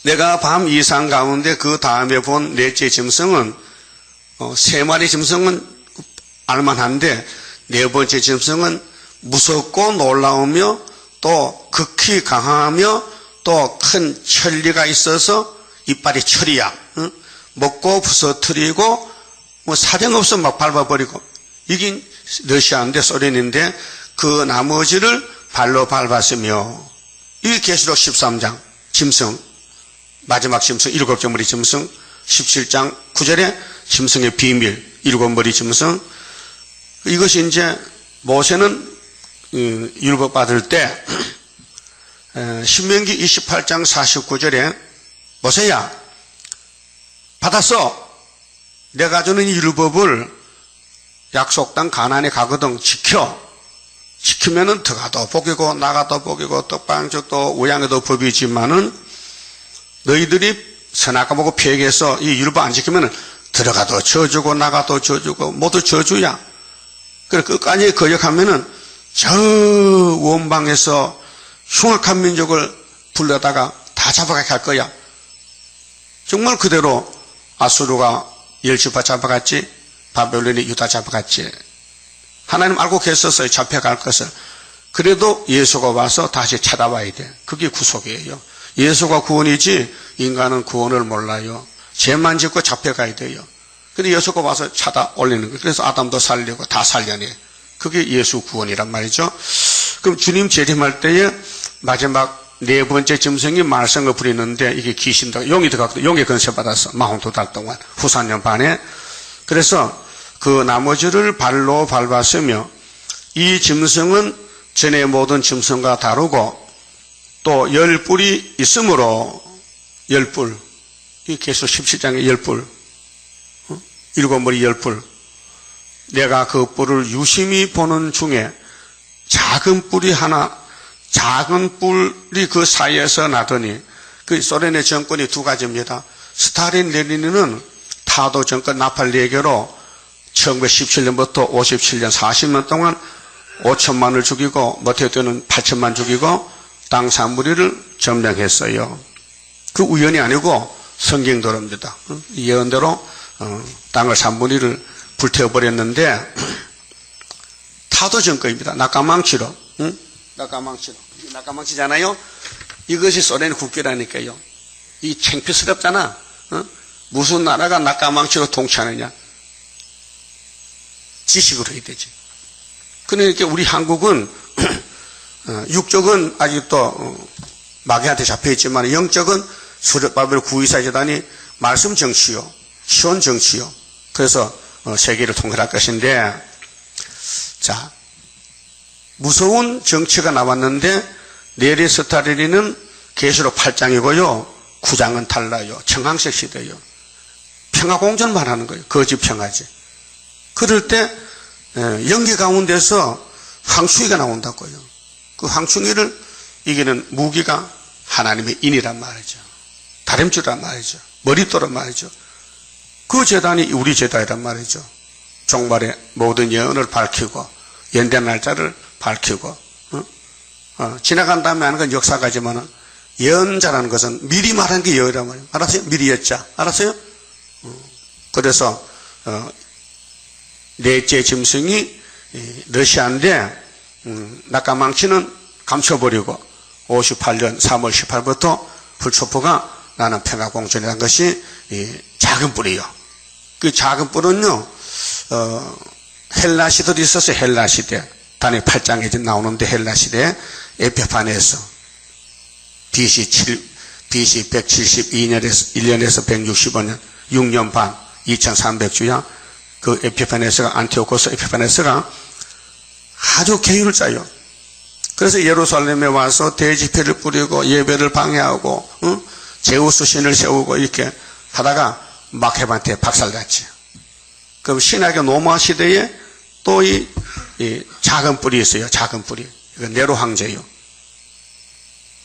내가 밤 이상 가운데 그 다음에 본 넷째 짐승은 3마리 짐승은 알만한데 네 번째 짐승은 무섭고 놀라우며 또 극히 강하며 또 큰 천리가 있어서 이빨이 철이야. 먹고 부서뜨리고 뭐 사정없어 막 밟아버리고. 이게 러시아인데 소련인데 그 나머지를 발로 밟았으며, 이게 계시록 13장 짐승, 마지막 짐승 7점머리 짐승, 17장 9절에 짐승의 비밀 7머리 짐승. 이것이 이제 모세는 율법 받을 때 신명기 28장 49절에 모세야 받았어. 내가 주는 이 율법을 약속 땅 가나안에 가거든 지키면은 들어가도 복이고 나가도 복이고 떡방죽도 우양에도 법이지만은 너희들이 선악과 보고 피해서 이 율법 안 지키면은 들어가도 저주고 나가도 저주고 모두 저주야. 그래 끝까지 거역하면은 저 원방에서 흉악한 민족을 불러다가 다 잡아가게 할 거야. 정말 그대로 아수르가 10지파 잡아갔지, 바벨론이 유다 잡아갔지. 하나님 알고 계셨어요. 잡혀갈 것을. 그래도 예수가 와서 다시 찾아와야 돼. 그게 구속이에요. 예수가 구원이지 인간은 구원을 몰라요. 죄만 짓고 잡혀가야 돼요. 근데 예수가 와서 찾아 올리는 거예요. 그래서 아담도 살리고 다 살려내. 그게 예수 구원이란 말이죠. 그럼 주님 재림할 때에 마지막 네 번째 짐승이 말썽을 부리는데 이게 귀신도 용이 들어갔고 용의 건세 받았어. 42달 동안 후산년 반에. 그래서 그 나머지를 발로 밟았으며 이 짐승은 전에 모든 짐승과 다르고 또 10뿔이 있으므로 10뿔. 이 계속 17장에 10뿔. 7머리 10뿔. 내가 그 뿔을 유심히 보는 중에 작은 뿔이 하나, 작은 뿔이 그 사이에서 나더니, 그 소련의 정권이 두 가지입니다. 스탈린 레닌은 타도 정권 나팔 4개로 1917년부터 57년 40년 동안 5천만을 죽이고 못할 때는 8천만 죽이고 땅 산부리를 점령했어요. 그 우연이 아니고 성경대로입니다. 예언대로 땅을 산부리를 불태워버렸는데 타도 정권입니다. 낙가망치로. 낙가망치로. 낙가망치잖아요. 이것이 소련 국기라니까요. 이 창피스럽잖아. 무슨 나라가 낙가망치로 통치하느냐. 지식으로 해야 되지. 그러니까 우리 한국은 육적은 아직도 마귀한테 잡혀있지만 영적은 수렵바벨 구의사재단이 말씀 정치요. 시온 정치요. 그래서 세계를 통일할 것인데, 자, 무서운 정치가 나왔는데 네리 스타리리는 계시록 8장이고요. 9장은 달라요. 청황색 시대요. 평화공존 말하는 거예요. 거짓 평화지. 그럴 때 연기 가운데서 황충이가 나온다고요. 그 황충이를 이기는 무기가 하나님의 인이란 말이죠. 다림줄이란 말이죠. 머릿돌란 말이죠. 그 재단이 우리 재단이란 말이죠. 종말의 모든 예언을 밝히고 연대 날짜를 밝히고 지나간 다음에 하는 건 역사가지만 예언자라는 것은 미리 말하는 게 예언이란 말이에요. 알았어요? 미리 예자. 알았어요? 그래서 넷째 짐승이 러시아인데 낙가망치는 감춰버리고 58년 3월 18일부터 불초포가 나는 평화공존이라는 것이 작은 뿔이요. 그 작은 뿔은요, 헬라 시대도 있었어요. 헬라 시대. 단위 8장에 나오는데 헬라 시대 에페판에서 BC 172년에서 1년에서 165년 6년 반 2300주야 그 에피파네스가 안티오코스 에피파네스가 아주 계율을 짜요. 그래서 예루살렘에 와서 대집회를 뿌리고 예배를 방해하고 제우스 신을 세우고 이렇게 하다가 마케반테 박살났지. 그럼 신학의 노마 시대에 또 이 작은 뿔이 있어요. 작은 뿔이. 이건 네로 황제요.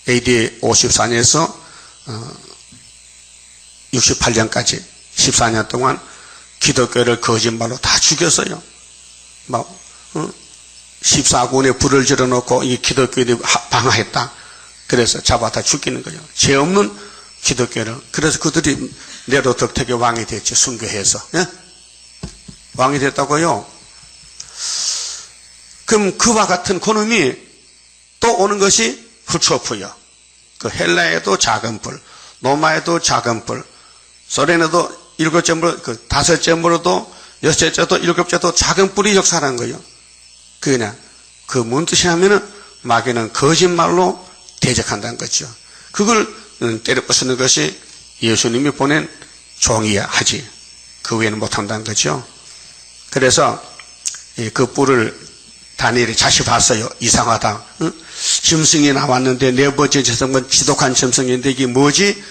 AD 54년에서 68년까지 14년 동안 기독교를 거짓말로 다 죽였어요. 막 14군에 불을 질러놓고 이 기독교인이 방화했다. 그래서 잡아다 죽이는 거죠. 죄 없는 기독교를. 그래서 그들이 네로 덕택의 왕이 됐지. 순교해서. 예? 왕이 됐다고요. 그럼 그와 같은 그놈이 또 오는 것이 후초프요. 그 헬라에도 작은 뿔, 로마에도 작은 뿔, 소련에도 7점으로, 그 5점으로도 6점도 7점도 작은 뿔이 역사라는 거예요. 그냥 그 뭔 뜻이 하면은 마귀는 거짓말로 대적한다는 거죠. 그걸 때려 부수는 것이 예수님이 보낸 종이야 하지. 그 외에는 못한다는 거죠. 그래서 그 뿔을 다니엘이 다시 봤어요. 이상하다. 짐승이 나왔는데 네 번째 짐승은 지독한 짐승인데 이게 뭐지?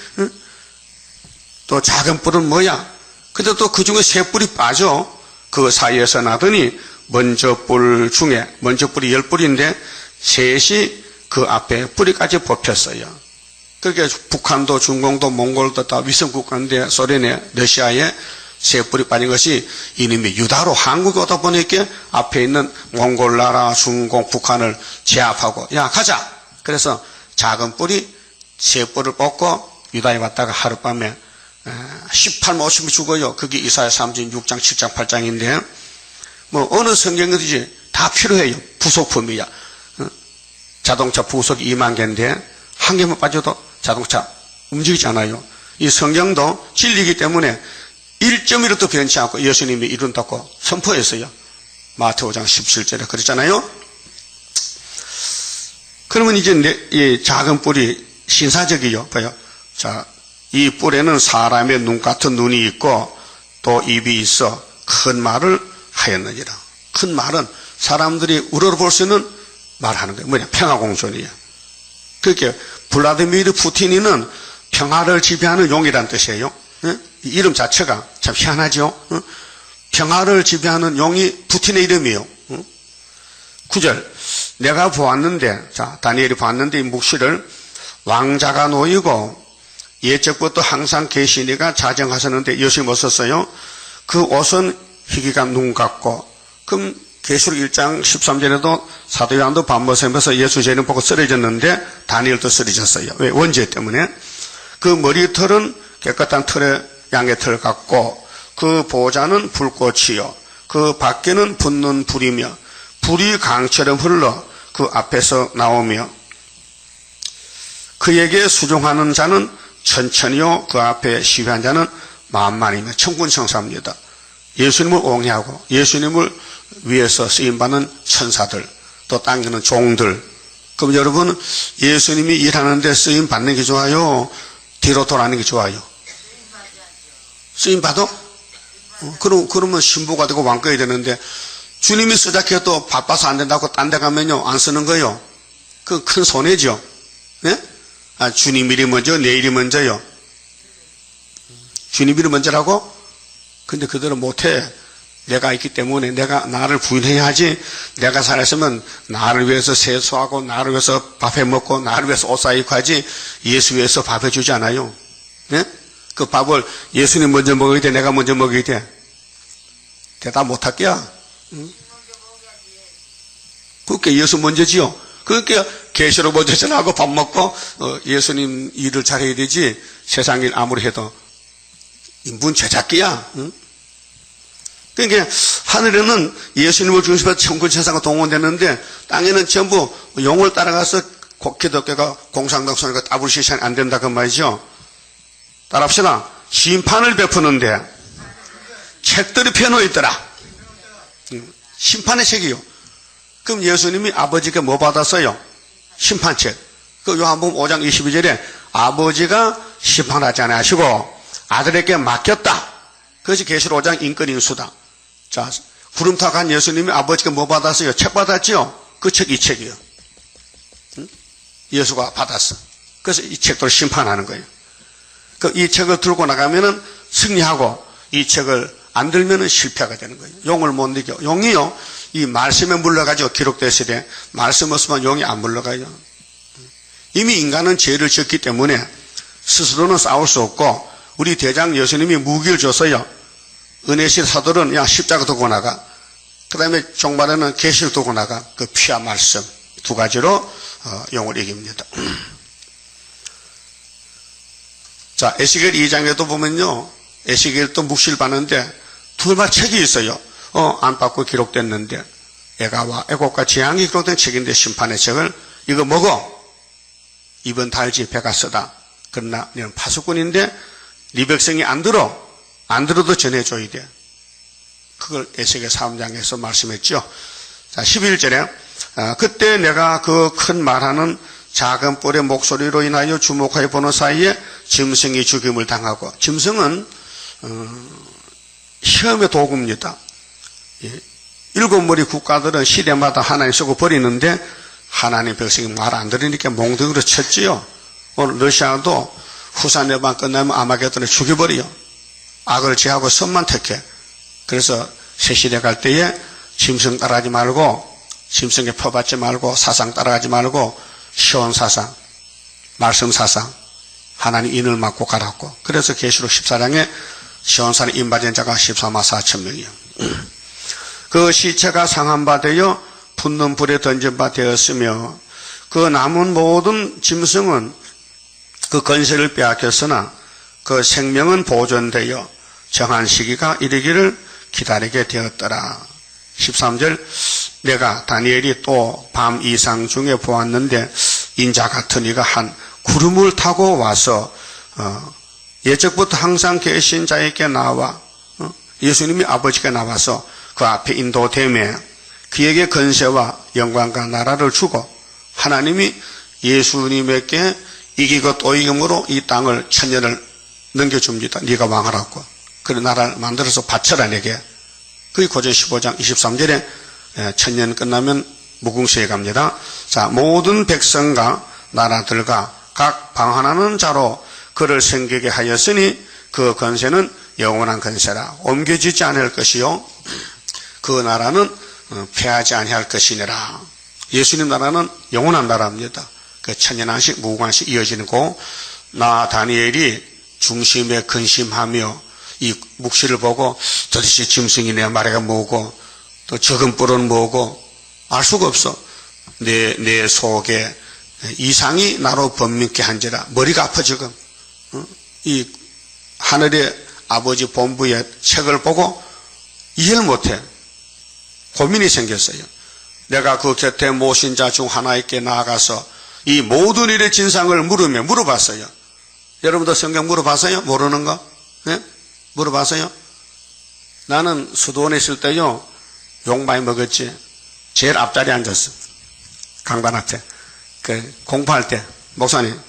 또 작은 뿔은 뭐야? 근데 또 그 중에 세 뿔이 빠져. 그 사이에서 나더니 먼저 뿔 중에 먼저 뿔이 10뿔인데 셋이 그 앞에 뿌리까지 뽑혔어요. 그렇게 북한도 중공도 몽골도 다 위성국가인데 소련에 러시아에 세 뿔이 빠진 것이 이놈이 유다로 한국에 오다 보니까 앞에 있는 몽골 나라, 중공, 북한을 제압하고 야 가자. 그래서 작은 뿔이 세 뿔을 뽑고 유다에 왔다가 하룻밤에 18만 50이 죽어요. 그게 이사야 3장, 6장, 7장, 8장인데 뭐 어느 성경이든지 다 필요해요. 부속품이야. 자동차 부속이 2만 개인데 한 개만 빠져도 자동차 움직이지 않아요. 이 성경도 진리이기 때문에 1.1도 변치 않고 예수님이 이룬다고 선포했어요. 마태오 5장 17절에 그랬잖아요. 그러면 이제 이 작은 뿔이 신사적이요. 봐요. 자, 이 뿔에는 사람의 눈 같은 눈이 있고 또 입이 있어 큰 말을 하였느니라. 큰 말은 사람들이 우러러볼 수 있는 말하는 거예요. 뭐냐? 평화공존이에요. 그렇게 블라디미르 푸틴이는 평화를 지배하는 용이란 뜻이에요. 이 이름 자체가 참 희한하죠. 평화를 지배하는 용이 푸틴의 이름이에요. 9절 내가 보았는데 자 다니엘이 보았는데 이 묵시를 왕자가 놓이고 예적부터 항상 계시니가 자정하셨는데 예수님 오셨어요. 그 옷은 희귀가 눈 같고 그럼 계시록 1장 13절에도 사도 요한도 밥 먹으면서 예수 죄는 보고 쓰러졌는데 다니엘도 쓰러졌어요. 왜? 원죄 때문에. 그 머리털은 깨끗한 털의 양의 털 같고 그 보좌는 불꽃이요 그 밖에는 붙는 불이며 불이 강처럼 흘러 그 앞에서 나오며 그에게 수종하는 자는 천천히요 그 앞에 시위한 자는 만만이며 천군천사입니다. 예수님을 옹이하고 예수님을 위해서 쓰임받는 천사들 또 당기는 종들. 그럼 여러분 예수님이 일하는데 쓰임받는 게 좋아요? 뒤로 돌아가는 게 좋아요? 쓰임받아? 그러면 신부가 되고 왕권이 되는데 주님이 쓰자케 해도 바빠서 안 된다고 딴 데 가면요 안 쓰는 거예요. 그 큰 손해죠. 네? 아, 주님 일이 먼저 내 일이 먼저요. 주님 일이 먼저라고? 근데 그들은 못해. 내가 있기 때문에 내가 나를 부인해야지. 내가 살았으면 나를 위해서 세수하고 나를 위해서 밥해 먹고 나를 위해서 옷 사입고 하지 예수 위해서 밥해 주지 않아요. 네? 그 밥을 예수님 먼저 먹어야 돼? 내가 먼저 먹어야 돼? 대답 못할게요. 응? 그렇게 예수 먼저지요. 그러니까 계시록 먼저 전하고 밥 먹고 예수님 일을 잘해야 되지 세상 일 아무리 해도 인분 죄잡기야. 응? 그러니까 하늘에는 예수님을 중심으로 천군 천사가 동원됐는데 땅에는 전부 용을 따라가서 기독교가 공산당선이가 따블시시안 안 된다 그 말이죠. 따라합시다. 심판을 베푸는데 책들이 펴놓여 있더라. 심판의 책이요. 그럼 예수님이 아버지께 뭐 받았어요? 심판책. 그 요한복음 5장 22절에 아버지가 심판하지 아니하시고 아들에게 맡겼다. 그것이 계시록 5장 인권인수다. 자, 구름타 간 예수님이 아버지께 뭐 받았어요? 책 받았지요? 그 책 이 책이요. 응? 예수가 받았어. 그래서 이 책도 심판하는 거예요. 그 이 책을 들고 나가면은 승리하고 이 책을 안 들면은 실패가 되는 거예요. 용을 못 이겨. 용이요, 이 말씀에 물러가죠. 기록됐을 때. 말씀 없으면 용이 안 물러가요. 이미 인간은 죄를 지었기 때문에 스스로는 싸울 수 없고, 우리 대장 예수님이 무기를 줬어요. 은혜실 사도는 그냥 십자가 두고 나가. 그 다음에 종말에는 계시를 두고 나가. 그 피와 말씀 두 가지로 용을 이깁니다. 자, 에스겔 2장에도 보면요, 에스겔도 묵시를 받는데 둘만 책이 있어요. 안팎으로 기록됐는데 애가와 애곡과 재앙이 기록된 책인데 심판의 책을 이거 먹어. 입은 달지 배가 쓰다. 그러나 너는 파수꾼인데 네 백성이 안 들어도 전해줘야 돼. 그걸 에스겔 3장에서 말씀했죠. 자, 11절에 그때 내가 그 큰 말하는 작은 뿔의 목소리로 인하여 주목하여 보는 사이에 짐승이 죽임을 당하고, 짐승은 시험의 도구입니다. 일곱 머리 국가들은 시대마다 하나님 쓰고 버리는데 하나님 백성이 말 안 들으니까 몽둥이로 쳤지요. 오늘 러시아도 후산내방 끝나면 아마겟돈을 죽여버려. 악을 제하고 선만 택해. 그래서 새 시대 갈 때에 짐승 따라하지 말고, 짐승에 퍼받지 말고, 사상 따라가지 말고 시온 사상, 말씀 사상, 하나님 인을 맡고 가라고. 그래서 계시록 14장에 시온산에 인바된 자가 14만 4천 명이요. 그 시체가 상한 바 되어 붙는 불에 던진 바 되었으며 그 남은 모든 짐승은 그 건세를 빼앗겼으나 그 생명은 보존되어 정한 시기가 이르기를 기다리게 되었더라. 13절 내가 다니엘이 또 밤 이상 중에 보았는데 인자 같은 이가 한 구름을 타고 와서 예적부터 항상 계신 자에게 나와 예수님이 아버지께 나와서 그 앞에 인도되매 그에게 건세와 영광과 나라를 주고 하나님이 예수님에게 이기고 또 이김으로 이 땅을 천년을 넘겨줍니다. 네가 왕하라고. 그런 나라를 만들어서 바쳐라 내게. 그게 고전 15장 23절에 천년 끝나면 무궁수에 갑니다. 자, 모든 백성과 나라들과 각 방한하는 자로 그를 섬기게 하였으니 그 건세는 영원한 건세라. 옮겨지지 않을 것이요 그 나라는 패하지 아니할 것이니라. 예수님 나라는 영원한 나라입니다. 그 천년한씩 무궁한씩 이어지는 거. 나 다니엘이 중심에 근심하며 이 묵시를 보고 도대체 짐승이네 마리가 뭐고 또 적은 뿔은 뭐고 알 수가 없어. 내 속에 이상이 나로 번민케 한지라. 머리가 아파 지금. 이 하늘의 아버지 본부의 책을 보고 이해를 못해. 고민이 생겼어요. 내가 그 곁에 모신 자 중 하나에게 나아가서 이 모든 일의 진상을 물어봤어요. 여러분도 성경 물어봤어요? 모르는 거? 네? 물어봤어요? 나는 수도원에 있을 때요, 욕 많이 먹었지. 제일 앞자리에 앉았어. 강반 앞에. 공부할 때, 목사님,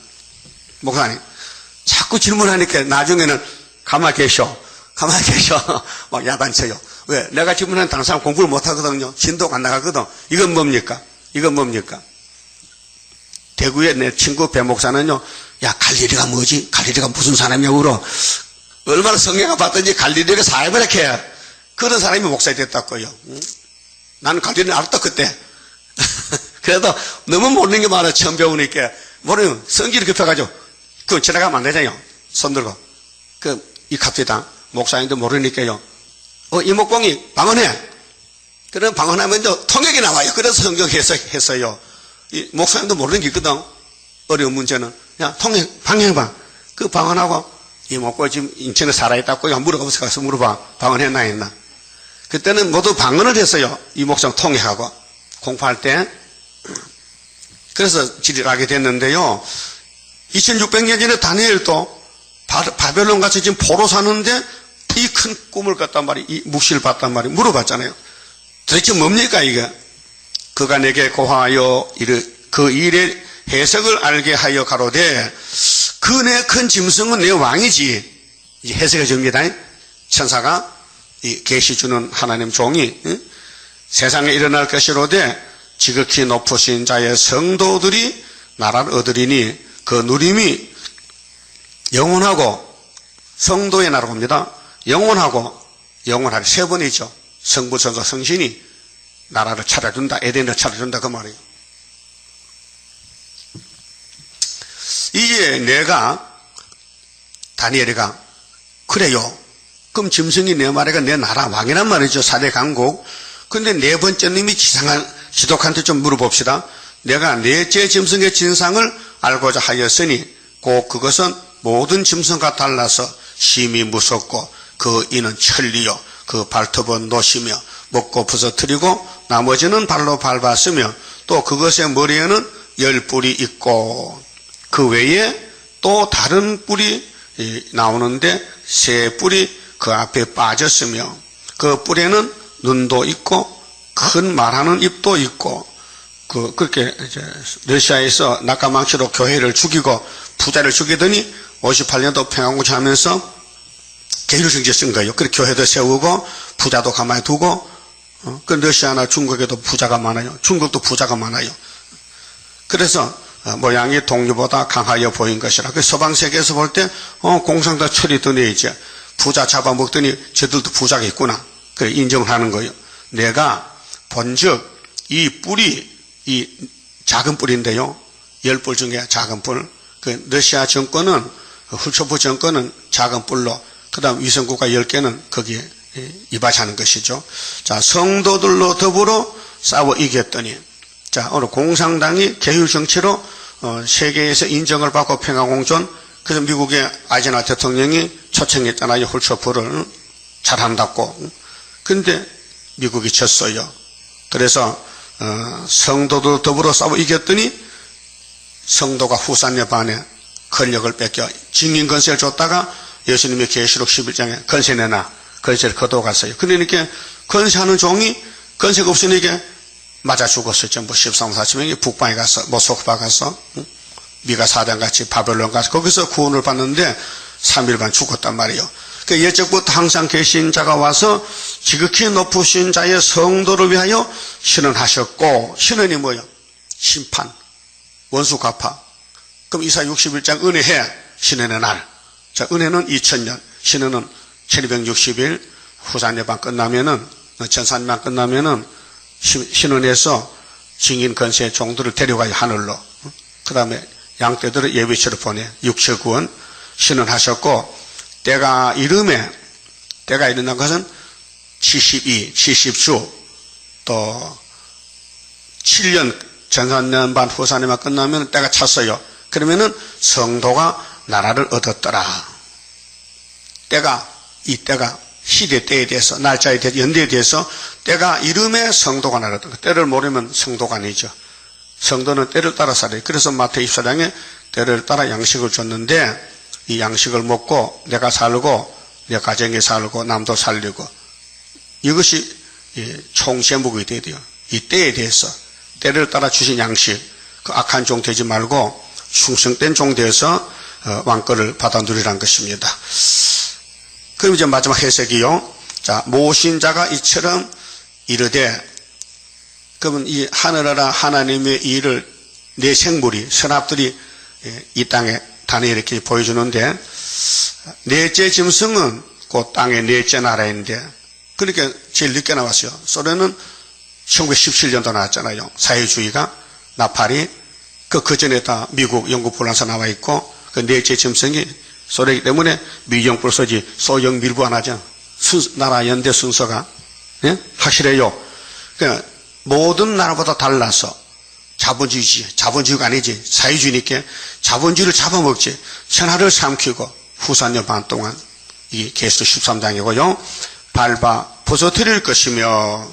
자꾸 질문하니까 나중에는 가만히 계셔. 막 야단쳐요. 왜? 내가 질문하는 다른 사람 공부를 못 하거든요. 진도가 안 나가거든. 이건 뭡니까? 대구에 내 친구 배 목사는요, 야, 갈릴리가 뭐지? 갈릴리가 무슨 사람이야, 울어. 얼마나 성경을 봤더니 갈릴리가 사회를 이렇게 그런 사람이 목사가 됐다고요. 응? 나는 갈릴리를 알았다, 그때. 그래도 너무 모르는 게 많아, 처음 배우니까. 모르면 성질이 급해가지고, 그거 지나가면 안 되잖아요. 손 들고. 이 갑시다. 목사님도 모르니까요. 이목공이 방언해. 그럼 방언하면 통역이 나와요. 그래서 성경 해석했어요. 이 목사님도 모르는 게 있거든. 어려운 문제는. 야, 통역, 방해봐. 그 방언하고, 이목고 지금 인천에 살아있다고 물어가면서 가서 물어봐. 방언했나 했나. 그때는 모두 방언을 했어요. 이목성 통역하고 공포할 때. 그래서 지리하게 됐는데요. 2600년 전에 다니엘도 바벨론 같이 지금 포로 사는데 이 큰 꿈을 꿨단 말이에요. 이 묵시를 봤단 말이에요. 물어봤잖아요. 도대체 뭡니까 이게? 그가 내게 고하여 그 일의 해석을 알게 하여 가로되 그 내 큰 짐승은 내 왕이지. 이제 해석해 줍니다. 천사가 이 계시 주는 하나님 종이 세상에 일어날 것이로되 지극히 높으신 자의 성도들이 나라를 얻으리니 그 누림이 영원하고 성도의 나라고 합니다. 영원하고 영원하리 세 번이죠. 성부, 성자, 성신이 나라를 차려준다. 에덴을 차려준다 그 말이에요. 이제 내가 다니엘이가 그래요. 그럼 짐승이 내 말에가 내 나라 왕이란 말이죠. 사대 강국. 근데 네 번째 님이 지독한테 좀 물어봅시다. 내가 넷째 짐승의 진상을 알고자 하였으니 곧 그것은 모든 짐승과 달라서 심히 무섭고 그 이는 천리요 그 발톱은 노시며 먹고 부서뜨리고 나머지는 발로 밟았으며 또 그것의 머리에는 10뿔이 있고 그 외에 또 다른 뿔이 나오는데 3뿔이 그 앞에 빠졌으며 그 뿔에는 눈도 있고 큰 말하는 입도 있고 그렇게 이제 러시아에서 낙가망치로 교회를 죽이고 부자를 죽이더니 58년도 평화공치 하면서 계율성제 쓴 거예요. 그렇게 교회도 세우고 부자도 가만히 두고 그 러시아나 중국에도 부자가 많아요. 중국도 부자가 많아요. 그래서 모양이 동료보다 강하여 보인 것이라. 그 서방 세계에서 볼 때 공산당 철이 드네 이제 부자 잡아먹더니 저들도 부자가 있구나. 그래 인정을 하는 거예요. 내가 본즉 이 뿔이 이 작은 뿔인데요. 10뿔 중에 작은 뿔. 그 러시아 정권은 훌초프 정권은 작은 뿔로 그 다음 위성국가 10개는 거기에 이바지하는 것이죠. 자, 성도들로 더불어 싸워 이겼더니 자, 오늘 공산당이 계율 정치로 세계에서 인정을 받고 평화공존 그래서 미국의 아이젠하워 대통령이 초청했잖아요. 훌초프를 잘한다고. 근데 미국이 졌어요. 그래서 성도들 더불어 싸워 이겼더니 성도가 후산에 반해 권력을 뺏겨 증인 건세를 줬다가 예수님의 계시록 11장에 건세 내놔 건세를 거둬갔어요. 그러니까 건세하는 종이 건세가 없으니까 맞아 죽었어요. 전부 13, 40명이 북방에 가서 모스크바 가서 미가 사단같이 바벨론 가서 거기서 구원을 받는데 3일 반 죽었단 말이에요. 그 예적부터 항상 계신 자가 와서 지극히 높으신 자의 성도를 위하여 신원하셨고 신원이 뭐예요? 심판, 원수 갚아. 그럼 이사 61장 은혜해 신원의 날. 자, 은혜는 2000년, 신원은 1260일 후산예방 끝나면은 천산만 끝나면은 신원에서 증인 건세의 종들을 데려가요 하늘로. 그 다음에 양떼들을 예비처로 보내 6체 구원 신원하셨고 때가 이름에 때가 일어난 것은 72, 70주 또 7년 전산년 반 후산에만 끝나면 때가 찼어요. 그러면은 성도가 나라를 얻었더라. 때가 이 때가 시대 때에 대해서 날짜에 대해서 연대에 대해서 때가 이름에 성도가 나라를 얻었다. 때를 모르면 성도가 아니죠. 성도는 때를 따라 살아요. 그래서 마태 24장에 때를 따라 양식을 줬는데 이 양식을 먹고 내가 살고 내 가정에 살고 남도 살리고 이것이 총제목이 돼야 돼요. 이 때에 대해서 때를 따라 주신 양식 그 악한 종 되지 말고 충성된 종 되어서 왕권을 받아 누리라는 것입니다. 그럼 이제 마지막 해석이요. 자, 모신 자가 이처럼 이르되 그러면 이 하늘나라 하나님의 일을 내 생물이 선합들이 이 땅에 다니엘이 이렇게 보여주는데 넷째 짐승은 그 땅의 넷째 나라인데 그러니까 제일 늦게 나왔어요. 소련은 1917년도 나왔잖아요. 사회주의가 나팔이 그 전에 다 미국, 영국, 프랑스 나와 있고 그 넷째 짐승이 소련이기 때문에 미정불 서지 소영 밀부 안 하죠. 나라 연대 순서가 예? 확실해요. 그러니까 모든 나라보다 달라서 자본주의가 아니지. 사회주의니까 자본주의를 잡아먹지. 천하를 삼키고 후산년 반 동안 이 계시록 13장이고요. 밟아 부서뜨릴 것이며,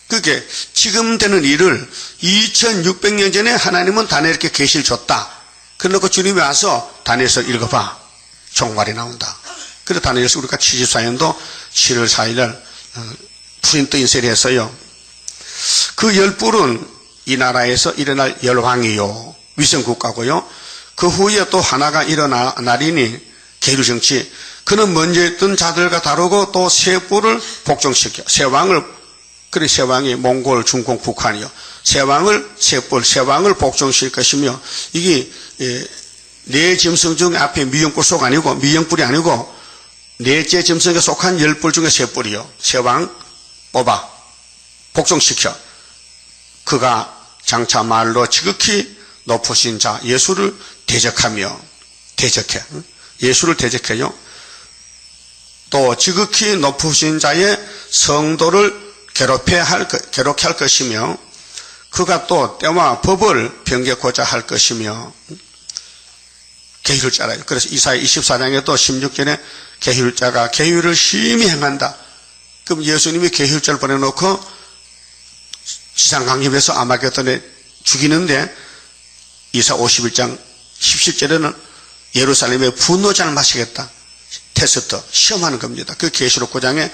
그게 지금 되는 일을 2600년 전에 하나님은 다니엘에게 계시를 줬다. 그래놓고 주님이 와서 다니엘서 읽어봐. 종말이 나온다. 그래서 다니엘서 우리가 74년도 7월 4일 프린트 인쇄를 했어요. 그 열불은 이 나라에서 일어날 열왕이요, 위성국가고요. 그 후에 또 하나가 일어나리니 계류정치. 그는 먼저 있던 자들과 다르고 또 새 뿔을 복종시켜. 새 왕을, 그래 새 왕이 몽골, 중공, 북한이요. 새 왕을 복종시킬 것이며, 이게 네 짐승 중에 앞에 미령뿔 속 아니고, 미령뿔이 아니고 넷째 짐승에 속한 10뿔 중에 새 뿔이요. 새 왕 뽑아 복종시켜. 그가 장차 말로 지극히 높으신 자 예수를 대적하며, 대적해. 예수를 대적해요. 또 지극히 높으신 자의 성도를 괴롭게 할 것이며, 그가 또 때와 법을 변개고자 할 것이며, 계율자라요. 그래서 이사야 24장에도 16절에 계율자가 계율을 심히 행한다. 그럼 예수님이 계율자를 보내놓고 지상 강림해서 아마겟돈에 죽이는데, 이사 51장 17절에는 예루살렘에 분노잔을 마시겠다. 테스트, 시험하는 겁니다. 그 계시록 9장에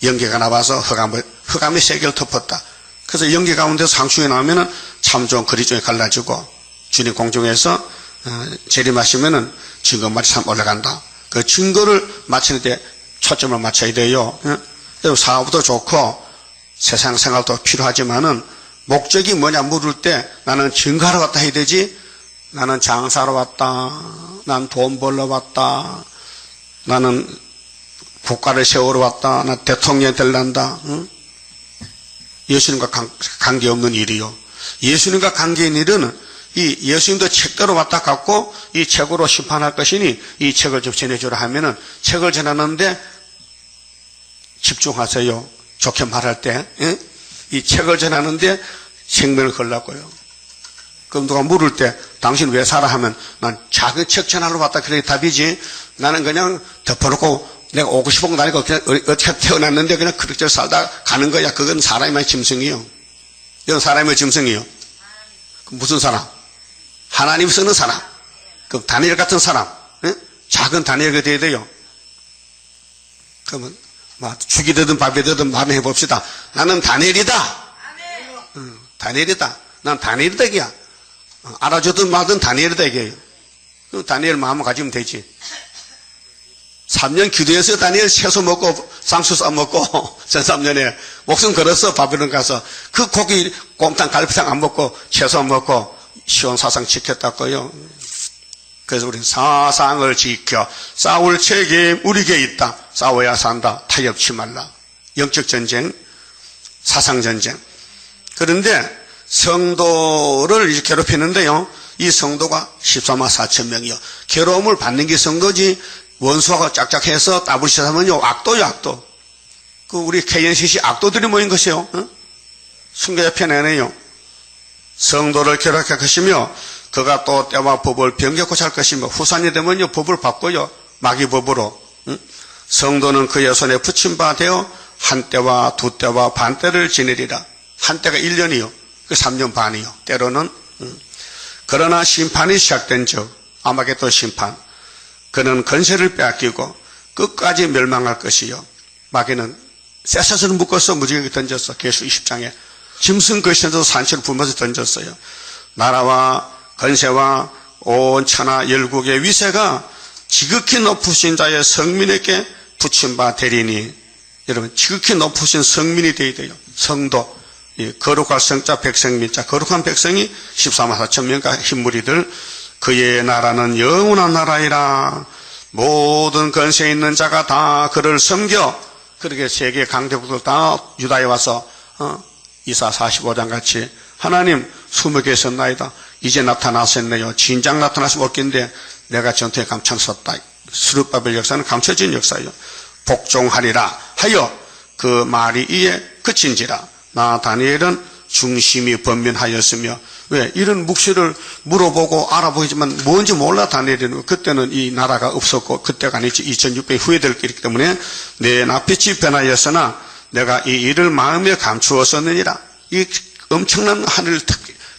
연기가 나와서 흑암의 세계를 덮었다. 그래서 연기 가운데서 상수에 나오면은 참종 거리종이 갈라지고, 주님 공중에서 재림하시면은 증거말이 참 올라간다. 그 증거를 맞추는데 초점을 맞춰야 돼요. 사업도 좋고 세상 생활도 필요하지만은 목적이 뭐냐 물을 때, 나는 증거하러 왔다 해야 되지, 나는 장사하러 왔다, 난 돈 벌러 왔다, 나는 국가를 세우러 왔다, 나 대통령이 될란다. 응? 예수님과 관계없는 일이요. 예수님과 관계있는 일은 이 예수님도 책대로 왔다 갔고 이 책으로 심판할 것이니 이 책을 좀 전해주라 하면은 책을 전하는데 집중하세요. 좋게 말할 때. 예? 이 책을 전하는데 생명을 걸라고요. 그럼 누가 물을 때 당신 왜 살아 하면 난 작은 책 전하러 왔다, 그래 답이지. 나는 그냥 덮어놓고 내가 오고 싶은 거 아니고 그냥 어떻게 태어났는데 그냥 그렇게 살다 가는 거야. 그건 사람의 짐승이요. 이건 사람의 짐승이요. 무슨 사람? 하나님 쓰는 사람. 그럼 다니엘 같은 사람. 예? 작은 다니엘이 돼야 돼요. 그러면 죽이 되든 밥이 되든 마음에 해봅시다. 나는 다니엘이다. 다니엘이다. 난 다니엘이다 이게야. 알아주든 마든 다니엘이다 이게요. 다니엘 마음을 가지면 되지. 3년 기도해서 다니엘 채소 먹고 상수 싸먹고 전 3년에 목숨 걸어서 바벨론 가서 그 고기 곰탕 갈비탕 안 먹고 채소 먹고 시온 사상 지켰다고요. 그래서 우리는 사상을 지켜 싸울 책임 우리에게 있다. 싸워야 산다. 타협치 말라. 영적 전쟁, 사상 전쟁. 그런데 성도를 이제 괴롭히는데요. 이 성도가 14만 4천 명이요. 괴로움을 받는 게 선거지. 원수하고 짝짝해서 따블시하면요 악도요, 악도. 그 우리 KNCC 악도들이 모인 것이요. 응? 순교자 편에네요. 성도를 괴롭게 할 것이며, 그가 또 때와 법을 변개고자 할 것이며, 후산이 되면요 법을 바꿔요. 마귀 법으로. 응? 성도는 그의 손에 붙임 바 되어 한 때와 두 때와 반 때를 지내리라. 한 때가 1년이요. 그 3년 반이요. 때로는. 그러나 심판이 시작된 즉 아마겟돈 심판. 그는 권세를 빼앗기고 끝까지 멸망할 것이요. 마귀는 쇠사슬을 묶어서 무지개에 던졌어. 계수 20장에. 짐승 거신에서 산채를 붐어서 던졌어요. 나라와 권세와 온 천하 열국의 위세가 지극히 높으신 자의 성민에게 붙임 바 되리니. 여러분, 지극히 높으신 성민이 되어야 돼요. 성도. 거룩할 성자 백성민자. 거룩한 백성이 14만 4천 명과 흰무리들. 그의 나라는 영원한 나라이라. 모든 권세 있는 자가 다 그를 섬겨. 그렇게 세계 강대국들 다 유다에 와서 이사 45장 같이 하나님 숨어 계셨나이다. 이제 나타나셨네요. 진작 나타나시면 없긴데 내가 전투에 감춰섰다. 스룹바벨 역사는 감춰진 역사예요. 복종하리라 하여 그 말이 이에 그친지라. 나 다니엘은 중심이 번민하였으며 왜? 이런 묵시를 물어보고 알아보지만 뭔지 몰라 다니엘은. 그때는 이 나라가 없었고 그때가 아니지 2600 후에 될 길이기 때문에 내 낯빛이 변하였으나 내가 이 일을 마음에 감추었었느니라. 이 엄청난 하늘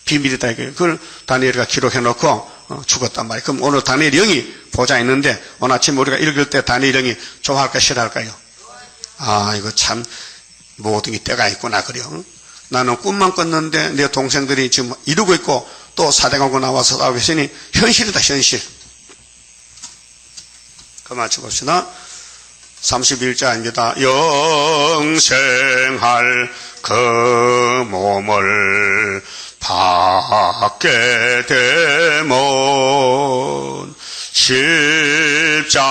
비밀이다 이게. 그걸 다니엘이가 기록해 놓고 죽었단 말이에요. 그럼 오늘 다니엘 영이 보좌에 있는데 오늘 아침 우리가 읽을 때 다니엘 영이 좋아할까 싫어할까요? 아 이거 참 모든 게 때가 있구나 그래요. 나는 꿈만 꿨는데 내 동생들이 지금 이루고 있고 또 사대강고 나와서 나오고 있으니 현실이다 현실. 그만 쳐봅시다. 31자입니다. 영생할 그 몸을 받게 되면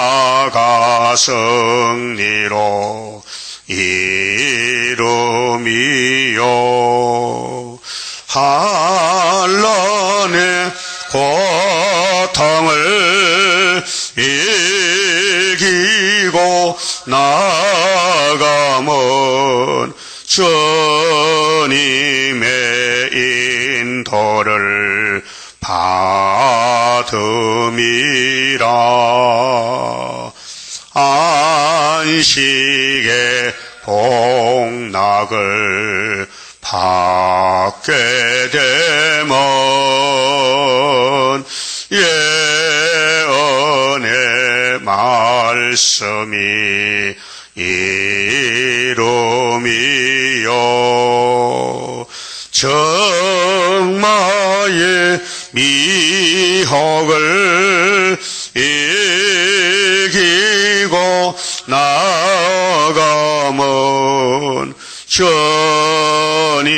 십자가 승리로 이름이요 한란의 고통을 이기고 나가면 주님의 인도를 받음이라. 안식의 복락을 받게 되면 예언의 말씀이 이름이요 정마의 미혹을 이기고 나가면 주님의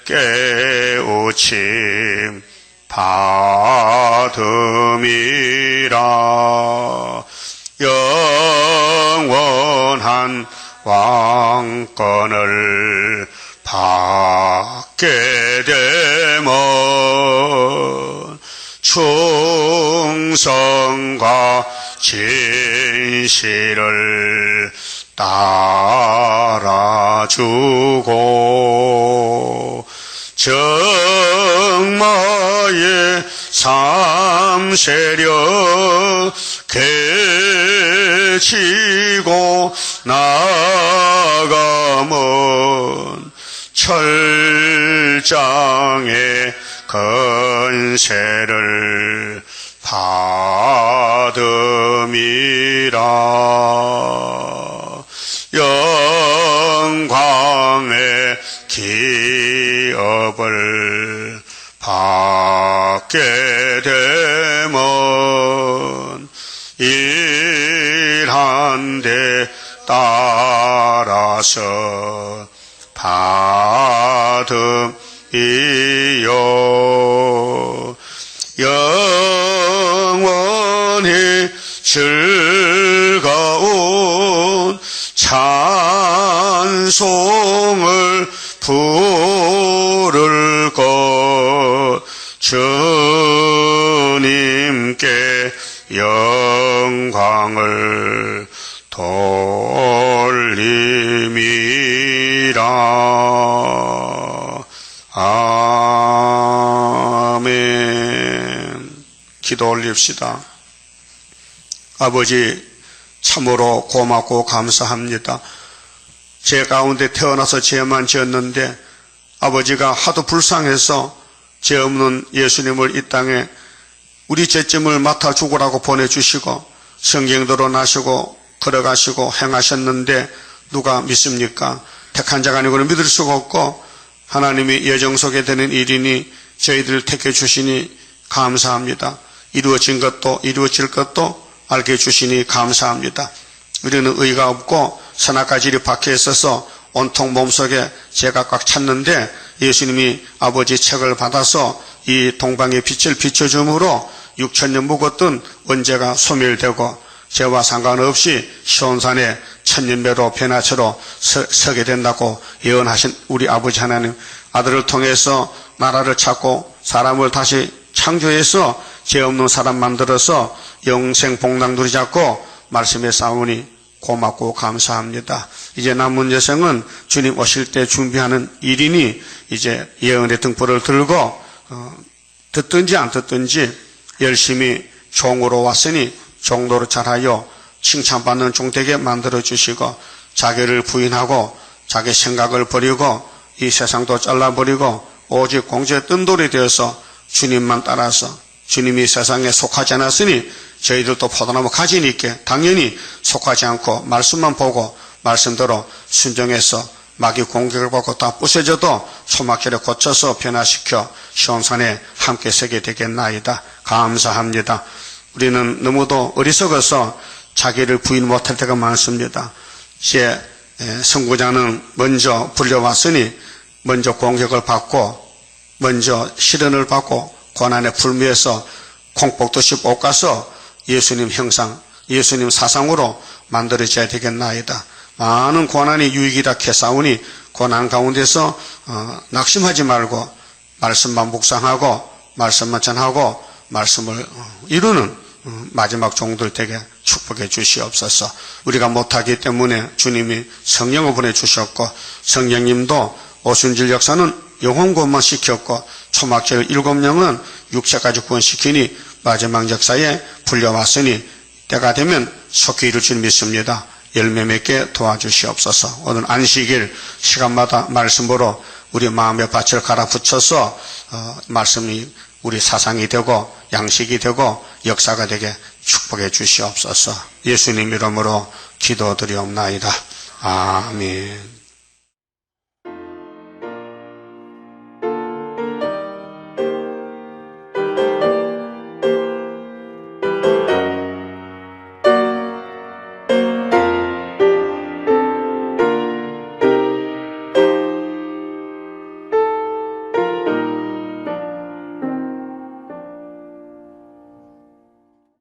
깨우침 받음이라. 영원한 왕권을 받게 되면 충성과 진실을 따라주고 정마의 삼세력 개치고 나가면 철장의 건세를 받음이라. 영광의 기업을 받게 되면 일한 데 따라서 받음이요 영원히 즐거운 찬송을 부를 것 주님께 영광을 돌림이라. 아멘. 기도 올립시다. 아버지 참으로 고맙고 감사합니다. 제 가운데 태어나서 죄만 지었는데 아버지가 하도 불쌍해서 죄 없는 예수님을 이 땅에 우리 죄짐을 맡아 죽으라고 보내주시고 성경대로 나시고 걸어가시고 행하셨는데 누가 믿습니까? 택한 자가 아니고는 믿을 수가 없고 하나님이 예정 속에 되는 일이니 저희들을 택해 주시니 감사합니다. 이루어진 것도 이루어질 것도 알게 해주시니 감사합니다. 우리는 의가 없고 선악과질이 박혀 있어서 온통 몸속에 죄가 꽉 찼는데 예수님이 아버지 책을 받아서 이 동방의 빛을 비춰줌으로 6,000년 묵었던 언제가 소멸되고 죄와 상관없이 시온산에 천년배로 변화처로 서게 된다고 예언하신 우리 아버지 하나님, 아들을 통해서 나라를 찾고 사람을 다시 창조해서 죄 없는 사람 만들어서 영생 복락 누리자고 말씀에 싸우니 고맙고 감사합니다. 이제 남은 여생은 주님 오실 때 준비하는 일이니 이제 예언의 등불을 들고 듣든지 안 듣든지 열심히 종으로 왔으니 종도로 잘하여 칭찬받는 종 되게 만들어 주시고 자기를 부인하고 자기 생각을 버리고 이 세상도 잘라버리고 오직 공주의 뜬돌이 되어서 주님만 따라서 주님이 세상에 속하지 않았으니 저희들도 포도나무 가지니 있게 당연히 속하지 않고 말씀만 보고 말씀대로 순종해서 마귀 공격을 받고 다 부서져도 소막결에 고쳐서 변화시켜 시온산에 함께 서게 되겠나이다. 감사합니다. 우리는 너무도 어리석어서 자기를 부인 못할 때가 많습니다. 이제 선구자는 먼저 불려왔으니 먼저 공격을 받고 먼저 시련을 받고 고난에 불미해서 콩복듯이 볶아서 예수님 형상, 예수님 사상으로 만들어져야 되겠나이다. 많은 고난이 유익이다 캐싸우니 고난 가운데서 낙심하지 말고 말씀만 묵상하고 말씀만 전하고 말씀을 이루는 마지막 종들 되게 축복해 주시옵소서. 우리가 못하기 때문에 주님이 성령을 보내주셨고 성령님도 오순절 역사는 영혼 구원만 시켰고 초막절 7명은 육체까지 구원시키니 마지막 역사에 불려왔으니 때가 되면 속히 이룰 줄 믿습니다. 열매 맺게 도와주시옵소서. 오늘 안식일 시간마다 말씀으로 우리 마음의 밭을 갈아붙여서 말씀이 우리 사상이 되고 양식이 되고 역사가 되게 축복해 주시옵소서. 예수님 이름으로 기도드리옵나이다. 아멘.